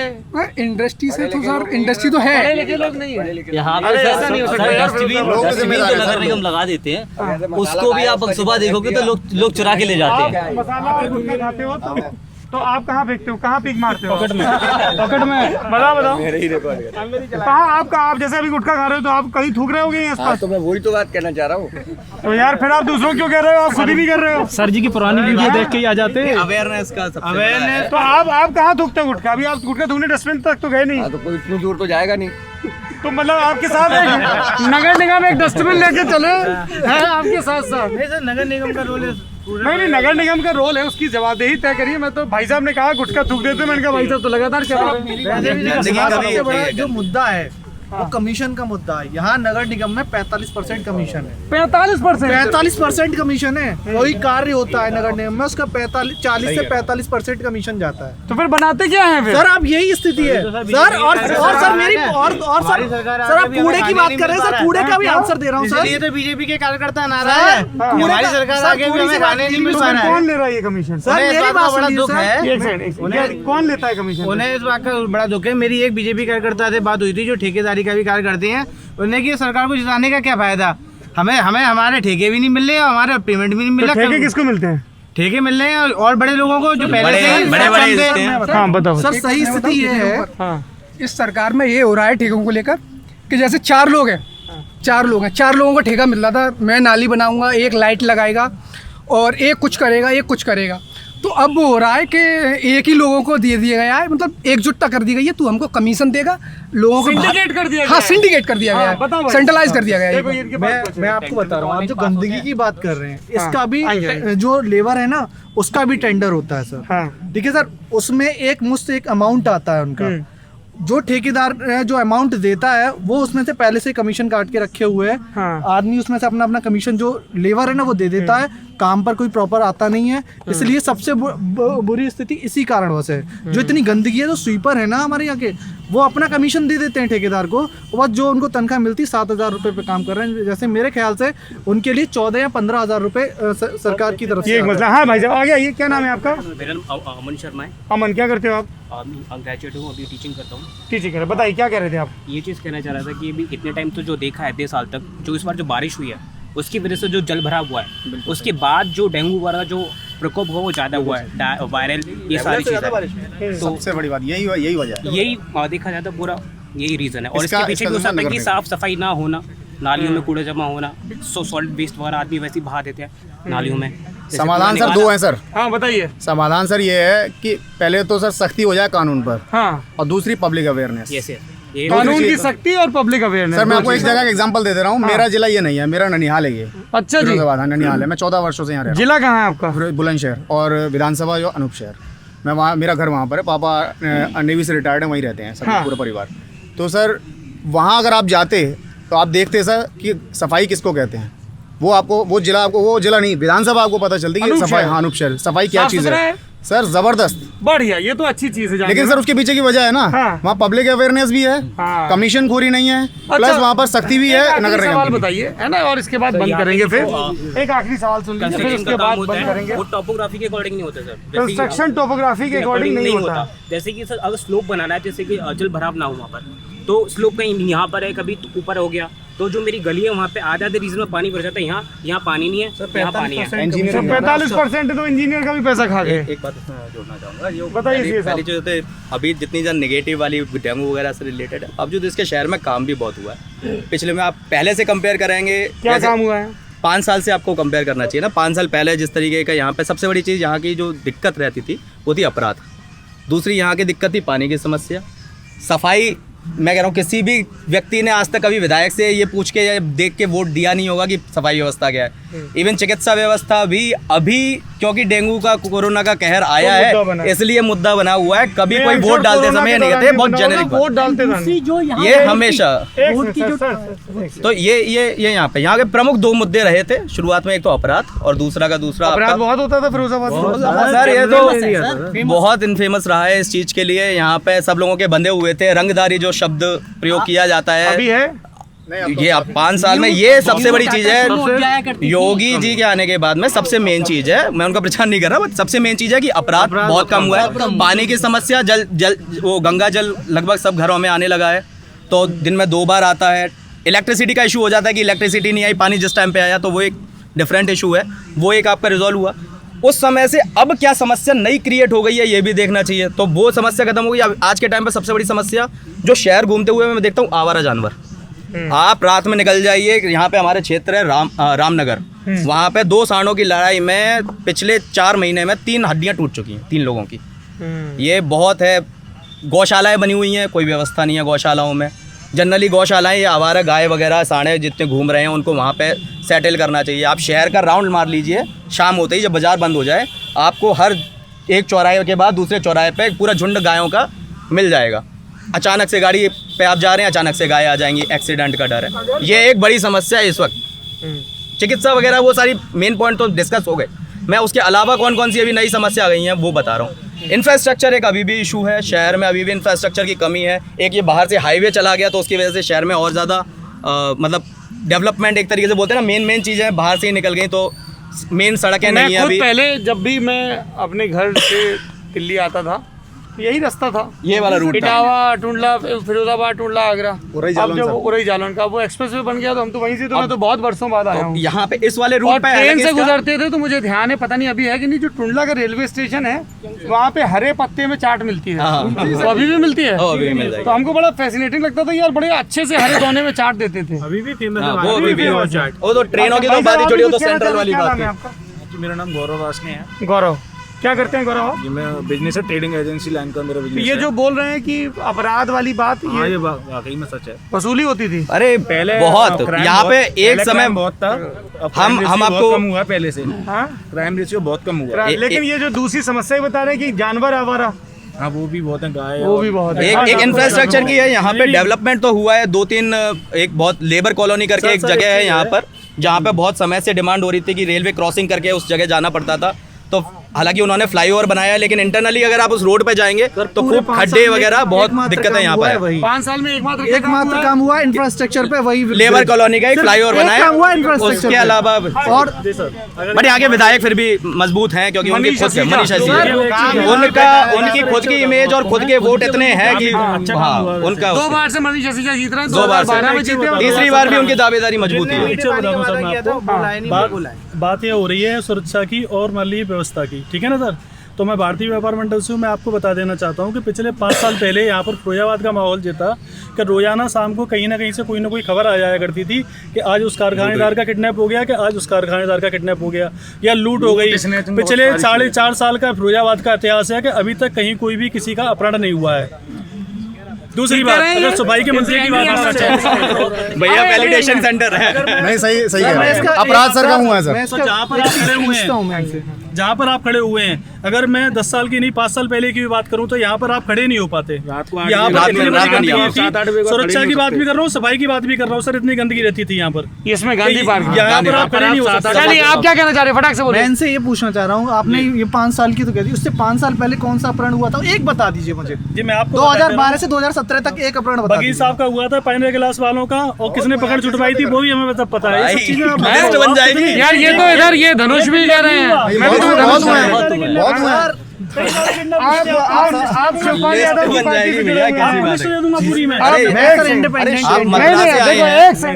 इंडस्ट्री से तो सर, इंडस्ट्री तो है, पढ़े लिखे लोग नहीं है यहाँ पे अरे सर, ऐसा नहीं हो सकता सर, यार, डस्टबिन लोग तो डस्टबिन जिम्मेदार तो हैं, नगर निगम लगा देते हैं, उसको भी आप सुबह देखोगे तो लोग चुरा के ले जाते हैं। आप मसाला और गुटखा खाते हो तो आप कहाँ फेंकते हो, कहाँ पीक मारते हो? पॉकेट में बताओ कहाँ आप जैसे अभी गुटखा खा रहे हो तो आप कहीं थूक रहे होगे आसपास? तो मैं वही तो बात कहना चाह रहा हूँ। तो यार फिर आप दूसरों क्यों कह रहे हो, आप खुद ही भी कर रहे हो? सर जी की पुरानी वीडियो देख के ही आ जाते हैं। अवेयरनेस का अवेयरनेस तो आप कहाँ थूकते हो गुटखा? अभी आप गुटखा थूकने डस्टबिन तक तो गए नहीं, तो कोई इतनी दूर तो जाएगा नहीं। तो मतलब आपके साथ एक नगर निगम एक डस्टबिन लेके चले हैं आपके साथ साथ? नहीं सर, नगर निगम का रोल है। नहीं, नगर निगम का रोल है, उसकी जवाबदेही तय करिए। मैं तो भाई साहब ने कहा गुटखा थूक देते, मैंने कहा भाई साहब तो लगातार चल रहे हैं। सबसे बड़ा जो मुद्दा है वो कमीशन का मुद्दा है। यहाँ नगर निगम में 45% कमीशन है। 45% कमीशन है। कोई कार्य होता है नगर निगम में, उसका 40 से 45% कमीशन जाता है। तो फिर बनाते क्या है फिर? सर आप यही स्थिति है सर। और सर मेरी और सर आप कूड़े की बात कर रहे हैं सर, कूड़े का भी आंसर दे रहा हूँ सर। ये तो बीजेपी के कार्यकर्ता नाराज है, हमारी सरकार आगे भी हमें खाने नहीं मिल पा रहा है। कौन ले रहा है ये कमीशन? सर मेरी बात बड़ा दुख है, कौन लेता है कमीशन? उन्हें इस बात का बड़ा दुख है। मेरी एक बीजेपी कार्यकर्ता से बात हुई थी जो ठेकेदारी का भी कार्य करते हैं। उन्हें कि सरकार को जिताने का क्या फायदा, हमें हमारे ठेके भी नहीं मिल रहे, हमारे पेमेंट भी नहीं मिल रहा। ठेके किसको मिलते हैं? ठेके मिल रहे हैं और बड़े लोगों को जो पहले से बड़े हाँ बताओ सर। सही स्थिति ये है, हाँ इस सरकार में ये हो रहा है ठेकों को लेकर कि जैसे चार लोग हैं, चार लोगों को ठेका मिल रहा था, मैं नाली बनाऊंगा, एक लाइट लगाएगा और एक कुछ करेगा, एक कुछ करेगा। तो अब वो हो रहा है कि एक ही लोगों को दे दिया गया है, मतलब एकजुटता कर दी गई है, तू हमको कमीशन देगा, लोगों को सिंडिकेट कर दिया गया हाँ है। सिंडिकेट कर दिया गया है, सेंट्रलाइज कर दिया गया देखो है। इनके पास मैं आपको बता रहा हूँ, आप जो गंदगी की बात कर रहे हैं, हाँ, इसका भी आएंगे। जो लेबर है ना, उसका भी टेंडर होता है सर। हाँ। ठीक है सर, उसमें एक मुश्त एक अमाउंट आता है उनका, जो ठेकेदार जो अमाउंट देता है वो उसमें से पहले से कमीशन काट के रखे हुए है। हाँ। आदमी उसमें से अपना अपना कमीशन जो लेबर है ना वो दे देता है, काम पर कोई प्रॉपर आता नहीं है, इसलिए सबसे बुरी स्थिति इसी कारणवश है। जो इतनी गंदगी है, जो स्वीपर है ना हमारे यहाँ के, वो अपना कमीशन दे देते हैं ठेकेदार को, और जो उनको तनख्वाह मिलती 7,000 रुपये पे काम कर रहे हैं। जैसे मेरे ख्याल से उनके लिए 14 या 15,000 रुपये सरकार की तरफ ये से एक आता है। मसला। हाँ भाई साहब आ गया, ये क्या नाम है आपका? मेरा नाम अमन शर्मा है। अमन, क्या करते हो आप? ग्रेजुएट हूँ, अभी टीचिंग करता हूँ। टीचिंग कर, बताइए क्या कह रहे थे आप? ये चीज़ कहना चाह रहा था कि अभी इतने टाइम तो जो देखा है 1.5 साल तक, जो इस बार जो बारिश हुई है उसकी वजह से जो जल भराव हुआ है, उसके बाद जो डेंगू वाला जो प्रकोप हुआ वो ज़्यादा हुआ है, वायरल ये सारी चीज़ें। तो सबसे बड़ी बात यही वजह है, यही देखा जाए तो पूरा यही रीज़न है। और इसका- इसके पीछे इसका भी हो सकता है कि नगर साफ़ सफाई ना होना, नालियों में कूड़ा जमा होना, सॉल्ट वेस्ट वगैरह आदमी वैसे ही बहा देते हैं नालियों में। जैसे समाधान कूड़ा सर निकाला- 2 हैं सर। हाँ बताइए। समाधान सर ये है कि पहले तो सर सख्ती हो जाए कानून पर, हाँ, और दूसरी पब्लिक अवेयरनेस। यस सर, ये कानून की सख्ती और पब्लिक अवेयरनेस। सर मैं आपको एक जगह का एग्जांपल दे रहा हूँ, मेरा जिला ये नहीं है, मेरा ननिहाल है ये। अच्छा जी। फिरोजाबाद, हाँ, ननिहाल है। मैं 14 वर्षों से यहाँ रह रहा जिला कहाँ है आपका? हूँ, बुलंदशहर, और विधानसभा जो अनूप शहर। मैं वहाँ, मेरा घर वहाँ पर है, पापा नेवी से रिटायर्ड है, वहीं रहते हैं सब, पूरा परिवार। तो सर वहाँ अगर आप जाते तो आप देखते सर कि सफाई किसको कहते हैं। वो आपको वो जिला नहीं, विधानसभा आपको पता चलती है कि सफाई, हाँ अनूप शहर, सफाई क्या चीज़ है सर, जबरदस्त, बढ़िया, ये तो अच्छी चीज है। लेकिन सर उसके पीछे की वजह है ना, हाँ। वहाँ पब्लिक अवेयरनेस भी है, हाँ। कमीशन खोरी नहीं है, प्लस वहाँ पर सख्ती भी है नगर निगम सवाल की। बताइए, है ना, और इसके बाद बंद करेंगे। फिर एक आखिरी सवाल सुन लीजिए, फिर कंस्ट्रक्शन उसके का बाद काम होता बंद है, करेंगे। वो टॉपोग्राफी के अकॉर्डिंग नहीं होता सर। कंस्ट्रक्शन टोपोग्राफी के अकॉर्डिंग नहीं होता। जैसे कि सर अगर स्लोप बनाना है, जैसे कि जल भराव ना हो वहाँ पर, तो स्लोप कहीं यहाँ पर है, कभी ऊपर हो गया, तो जो मेरी गली है वहाँ पे आधे रीजन में पानी भर जाता है। यहाँ पानी नहीं है, यहाँ पानी है। 45% तो इंजीनियर का भी पैसा खा गए। एक बात इसमें जोड़ना चाहूँगा, बताइए पहली जो थे अभी जितनी ज़्यादा नेगेटिव वाली डेंगू वगैरह से रिलेटेड है, अब जो इसके शहर में काम भी बहुत हुआ है। पिछले में आप पहले से कंपेयर करेंगे, क्या काम हुआ है? 5 साल से आपको कंपेयर करना चाहिए ना। 5 साल पहले जिस तरीके का यहाँ पे सबसे बड़ी चीज़ यहाँ की जो दिक्कत रहती थी वो थी अपराध। दूसरी यहाँ की दिक्कत थी पानी की समस्या, सफाई। मैं कह रहा हूँ किसी भी व्यक्ति ने आज तक कभी विधायक से ये पूछ के या देख के वोट दिया नहीं होगा कि सफाई व्यवस्था क्या है। इवन चिकित्सा व्यवस्था भी अभी क्योंकि डेंगू का, कोरोना का कहर आया है, इसलिए मुद्दा बना हुआ है। कभी कोई वोट डालते समय नहीं कहते, बहुत जेनेरिक वोट डालते दूसरी जो यहाँ ये हमेशा। वोट की जो तो ये यहाँ पे यहाँ के प्रमुख 2 मुद्दे रहे थे शुरुआत में, एक तो अपराध और दूसरा अपराध आपका बहुत होता था फिरोजाबाद में। सर ये तो बहुत इनफेमस रहा है इस चीज के लिए। यहाँ पे सब लोगों के बंधे हुए थे, रंगदारी जो शब्द प्रयोग किया जाता है अभी है ये 5 साल में, ये सबसे बड़ी चीज है। योगी जी के आने के बाद में सबसे मेन चीज है, मैं उनका प्रचार नहीं कर रहा, बट सबसे मेन चीज है कि अपराध बहुत कम हुआ है। पानी की समस्या, जल वो गंगा जल लगभग सब घरों में आने लगा है, तो दिन में 2 बार आता है। इलेक्ट्रिसिटी का इशू हो जाता है कि इलेक्ट्रिसिटी नहीं आई, पानी जिस टाइम पे आया, तो वो एक डिफरेंट इशू है, वो एक आपका रिजॉल्व हुआ। उस समय से अब क्या समस्या नई क्रिएट हो गई है ये भी देखना चाहिए। तो वो समस्या खत्म हो गई। अब आज के टाइम पर सबसे बड़ी समस्या जो शहर घूमते हुए मैं देखता हूँ, आवारा जानवर। आप रात में निकल जाइए, यहाँ पे हमारे क्षेत्र है रामनगर, वहाँ पे 2 सांडों की लड़ाई में पिछले 4 महीने में 3 हड्डियाँ टूट चुकी हैं 3 लोगों की। ये बहुत है। गौशालाएं बनी हुई हैं, कोई व्यवस्था नहीं है गौशालाओं में। जनरली गौशालाएं, ये आवारा गाय वगैरह सांडे जितने घूम रहे हैं उनको वहाँ पे सेटल करना चाहिए। आप शहर का राउंड मार लीजिए, शाम होते ही जब बाजार बंद हो जाए, आपको हर एक चौराहे के बाद दूसरे चौराहे पे पूरा झुंड गायों का मिल जाएगा। अचानक से गाड़ी पे आप जा रहे हैं, अचानक से गाय आ जाएंगी, एक्सीडेंट का डर है। ये एक बड़ी समस्या है इस वक्त। चिकित्सा वगैरह वो सारी मेन पॉइंट तो डिस्कस हो गए, मैं उसके अलावा कौन कौन सी अभी नई समस्या आ गई हैं वो बता रहा हूँ। इंफ्रास्ट्रक्चर एक अभी भी इशू है, शहर में अभी भी इंफ्रास्ट्रक्चर की कमी है। एक ये बाहर से हाईवे चला गया तो उसकी वजह से शहर में और ज़्यादा मतलब डेवलपमेंट एक तरीके से बोलते हैं ना, मेन चीज़ें बाहर से ही निकल गई, तो मेन सड़कें नहीं है अभी। पहले जब भी मैं अपने घर से दिल्ली आता था, यही रास्ता था, ये वाला रूट था, इटावा, टुंडला, फिरोजाबाद, टुंडला, आगरा। अब जब उरई जालन का वो एक्सप्रेसवे बन गया तो हम तो वहीं से, तो मैं तो बहुत वर्षों बाद आया हूँ यहाँ पे इस वाले रूट और पे। ट्रेन से गुजरते थे तो मुझे ध्यान है, पता नहीं अभी है कि नहीं, जो टुंडला का रेलवे स्टेशन है वहाँ पे हरे पत्ते में चाट मिलती है, तो अभी भी मिलती है। अभी भी मिल जाएगी। तो हमको बड़ा फैसिनेटिंग लगता था यार, बड़े अच्छे से हरे दोने में चाट देते थे। अभी भी फेमस हाँ, है, वो अभी भी भी वो तो ट्रेनों की तो बात ही छोड़ी, वो तो सेंट्रल वाली बात है। मेरा नाम गौरव रोशनी है। गौरव, क्या करते हैं गौरव? जी मैं बिजनेस है, ट्रेडिंग एजेंसी लाइन का मेरा तो बिजनेस ये है। जो बोल रहे हैं कि अपराध वाली बात, हाँ, ये ये वाकई में सच है। वसूली होती थी अरे पहले बहुत crime यहाँ पे बहुत- एक पहले समय crime बहुत था, अब हम crime ratio आपको बहुत कम हुआ है पहले से। हाँ? क्राइम रेशियो बहुत कम हुआ है। लेकिन ये जो दूसरी समस्या बता रहे हैं कि जानवर आवारा, हाँ वो भी बहुत है, गाय वो भी बहुत है। एक इंफ्रास्ट्रक्चर की है यहाँ पे, डेवलपमेंट तो हुआ है 2-3, एक बहुत लेबर कॉलोनी करके एक जगह है यहाँ पर, जहाँ पे बहुत समय से डिमांड हो रही थी कि रेलवे क्रॉसिंग करके उस जगह जाना पड़ता था। तो हालांकि उन्होंने फ्लाईओवर बनाया है, लेकिन इंटरनली अगर आप उस रोड पे जाएंगे तो खूब खड्डे वगैरह बहुत दिक्कत है यहाँ पर। 5 साल में एकमात्र काम हुआ इंफ्रास्ट्रक्चर पे, वही लेबर कॉलोनी का एक फ्लाईओवर बनाया, हुआ इंफ्रास्ट्रक्चर उसके अलावा और बट यहाँ के विधायक फिर भी मजबूत हैं, क्योंकि उनकी खुद से मनीषा उनकी खुद की इमेज और खुद के वोट इतने हैं कि हाँ उनका 2 बार से मनीषा सिंह जीत रहे हैं, 2 बार 2012 में जीते और तीसरी बार भी उनकी दावेदारी मजबूत है। बात ये हो रही है सुरक्षा की और माली व्यवस्था की, ठीक है ना सर। तो मैं भारतीय व्यापार मंडल से हूँ, मैं आपको बता देना चाहता हूँ कि पिछले 5 साल पहले यहाँ पर फिरोजाबाद का माहौल ये था कि रोजाना शाम को कहीं ना कहीं से कोई ना कोई खबर आ जाया करती थी कि आज उस कारखानेदार का किडनैप हो गया, कि आज उस कारखानेदार का किडनैप हो गया या लूट हो गई। पिछले 4.5 साल का फिरोजाबाद का इतिहास है कि अभी तक कहीं कोई भी किसी का अपहरण नहीं हुआ है। दूसरी बात, अगर सफाई के मंत्री की बात करना चाहें, भैया वैलिडेशन सेंटर है। नहीं सही कह रहे हैं। अपराध सर कम हुआ है सर। जहाँ पर आप खड़े हुए हैं, जहाँ पर आप खड़े हुए हैं, अगर मैं 10 साल की नहीं 5 साल पहले की भी बात करूँ तो यहाँ पर आप खड़े नहीं हो पाते। यहाँ पर इतनी बड़ी गंदगी थी, सुरक्षा की बात भी कर रहा हूँ, सफाई की बात भी कर रहा हूँ सर, इतनी गंदगी रहती थी यहाँ पर। इसमें गांधी पार्क, यहाँ पर आप खड़े नहीं हो सकते। चलिए आप क्या कहना चाह रहे हैं, फटाक से बोलिए। मैं इनसे ये पूछना चाह रहा हूँ, आपने ये 5 साल की तो कह दी, उससे 5 साल पहले कौन सा अपहरण हुआ था, एक बता दीजिए मुझे। जी मैं आपको 2012 से 2017 तक एक अपहरण बता बगीर साहब का हुआ था, पाइनरी क्लास वालों का, और किसने पकड़ छुटवाई थी वो भी हमें सब पता है। ये सब चीजें बेस्ट बन जाएगी यार। ये तो इधर ये धनुष भी कह रहे हैं। आप शिवपाल यादव की पार्टी से जुड़े हुए हैं।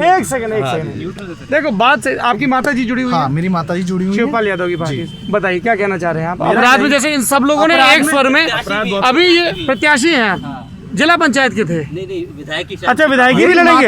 एक सेकंड देखो, बात से आपकी माता जी जुड़ी हुई है। मेरी माता जी जुड़ी हुई है शिवपाल यादव की पार्टी से। बताइए क्या कहना चाह रहे हैं आप? अपराध में जैसे इन सब लोगों ने एक स्वर में, अभी ये प्रत्याशी हैं, जिला पंचायत के थे। नहीं विधायक। अच्छा विधायकी भी लड़ेंगे?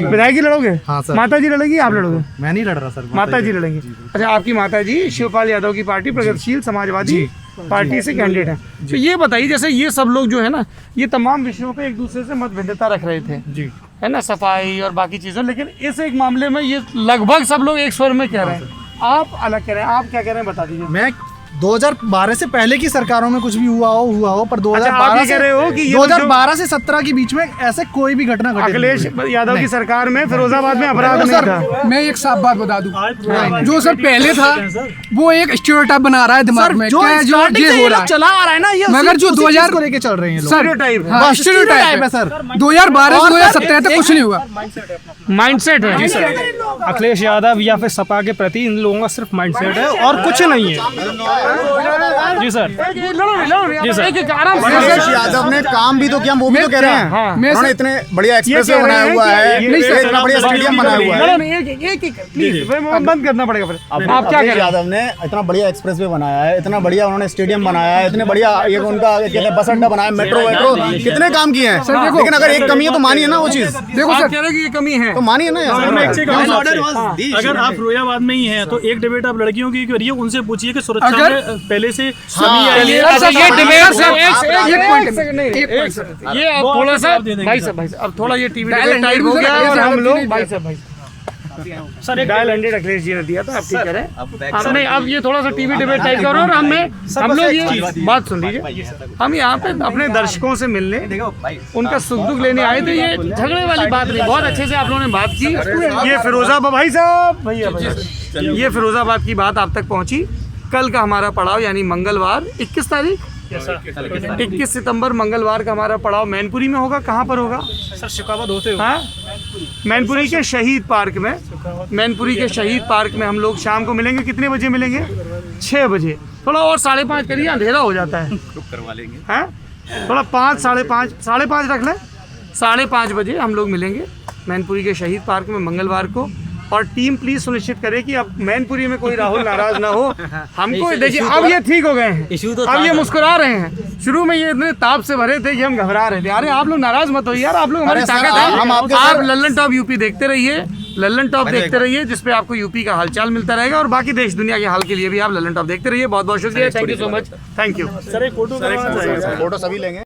विधायकी लड़ोगे? हाँ सर। माता जी लड़ेगी, आप लड़ोगे? मैं नहीं लड़ रहा सर, माता जी लड़ेंगी। अच्छा, आपकी माता जी शिवपाल यादव की पार्टी प्रगतिशील समाजवादी पार्टी से कैंडिडेट हैं। तो ये बताइए, जैसे ये सब लोग जो है ना, ये तमाम विषयों पे एक दूसरे से मतभिन्नता रख रहे थे जी, है ना, सफाई और बाकी चीज़ों, लेकिन इस एक मामले में ये लगभग सब लोग एक स्वर में कह रहे हैं, आप अलग कह रहे हैं। आप क्या कह रहे हैं बता दीजिए। मैं 2012 से पहले की सरकारों में कुछ भी हुआ हो, पर 2012 कह रहे हो कि 2012 से 17 के बीच में ऐसे कोई भी घटना घटी। अखिलेश यादव की सरकार में फिरोजाबाद में अपराध नहीं था। मैं एक साफ बात बता दूं, जो सर पहले था वो एक स्टीरियोटाइप बना रहा है दिमाग में, जो ये हो रहा है चला आ रहा है ना, ये मगर जो 2000 को लेके चल रहे हैं स्टीरियोटाइप है सर। 2012 से 2017 तक कुछ नहीं हुआ, माइंडसेट है। अखिलेश यादव या फिर सपा के प्रति इन लोगों का सिर्फ माइंडसेट है और कुछ नहीं है। जी सर, जी सर। अखिलेश यादव ने काम भी तो किया, वो भी तो कह रहे हैं। उन्होंने इतने बढ़िया एक्सप्रेसवे बनाया हुआ है, इतना बढ़िया स्टेडियम बनाया हुआ है। प्लीज बंद करना पड़ेगा फिर। आप क्या कह रहे हैं? यादव ने इतना बढ़िया एक्सप्रेसवे बनाया है, इतना बढ़िया उन्होंने स्टेडियम बनाया है, इतने बढ़िया ये उनका कहते हैं बस अड्डा बनाया, मेट्रो वेट्रो, कितने काम किए हैं। लेकिन अगर एक कमी है तो मानिए ना वो चीज। देखो सर, कह रहे कि ये कमी है तो मानिए ना। अगर आप फिरोजाबाद में ही हैं तो एक डिबेट आप लड़कियों की करिए, उनसे पूछिए कि सुरक्षा में पहले से कमी आई है। ये डिबेट से ये अब थोड़ा सा भाई साहब अब थोड़ा ये टीवी डिबेट टाइप हो गया और हम लोग भाई साहब सर एक डायल 100 अखिलेश जी ने दिया था, आप ठीक करें। अब नहीं, अब ये थोड़ा सा टीवी डिबेट टाइप करो और हम लोग ये बात सुन लीजिए। हम यहाँ पे अपने दर्शकों से मिलने, उनका सुख दुख लेने आए थे। ये झगड़े वाली बात नहीं, बहुत अच्छे से आप लोगों ने बात की। ये फिरोजाबाद भाई साहब भैया ये फिरोजाबाद की बात आप तक पहुँची। कल का हमारा पड़ाव यानी मंगलवार 21 तारीख 21 सितंबर मंगलवार का हमारा पड़ाव मैनपुरी में होगा। कहाँ पर होगा सर? शिकावत होते हुए। हाँ, मैनपुरी के शहीद पार्क में। मैनपुरी के शहीद पार्क में हम लोग शाम को मिलेंगे। कितने बजे मिलेंगे? 6 बजे। थोड़ा और 5:30 करिए, अंधेरा हो जाता है। करवा लेंगे। हाँ, थोड़ा 5, 5:30 रख लें। 5:30 बजे हम लोग मिलेंगे मैनपुरी के शहीद पार्क में मंगलवार को। और टीम प्लीज सुनिश्चित करे कि अब मैनपुरी में कोई राहुल नाराज ना हो। हमको देखिए अब ये ठीक हो गए हैं, अब ये मुस्कुरा रहे हैं। शुरू में ये इतने ताप से भरे थे कि हम घबरा रहे थे। अरे आप लोग नाराज मत हो यार, आप लोग हमारी ताकत है। आप लल्लन टॉप यूपी देखते रहिए। लल्लन टॉप देखते रहिए, जिसपे आपको यूपी का हालचाल मिलता रहेगा और बाकी देश दुनिया के हाल के लिए भी आप लल्लन टॉप देखते रहिए। बहुत बहुत शुक्रिया, thank you so much, thank you. Sir एक फोटो फोटो सभी लेंगे।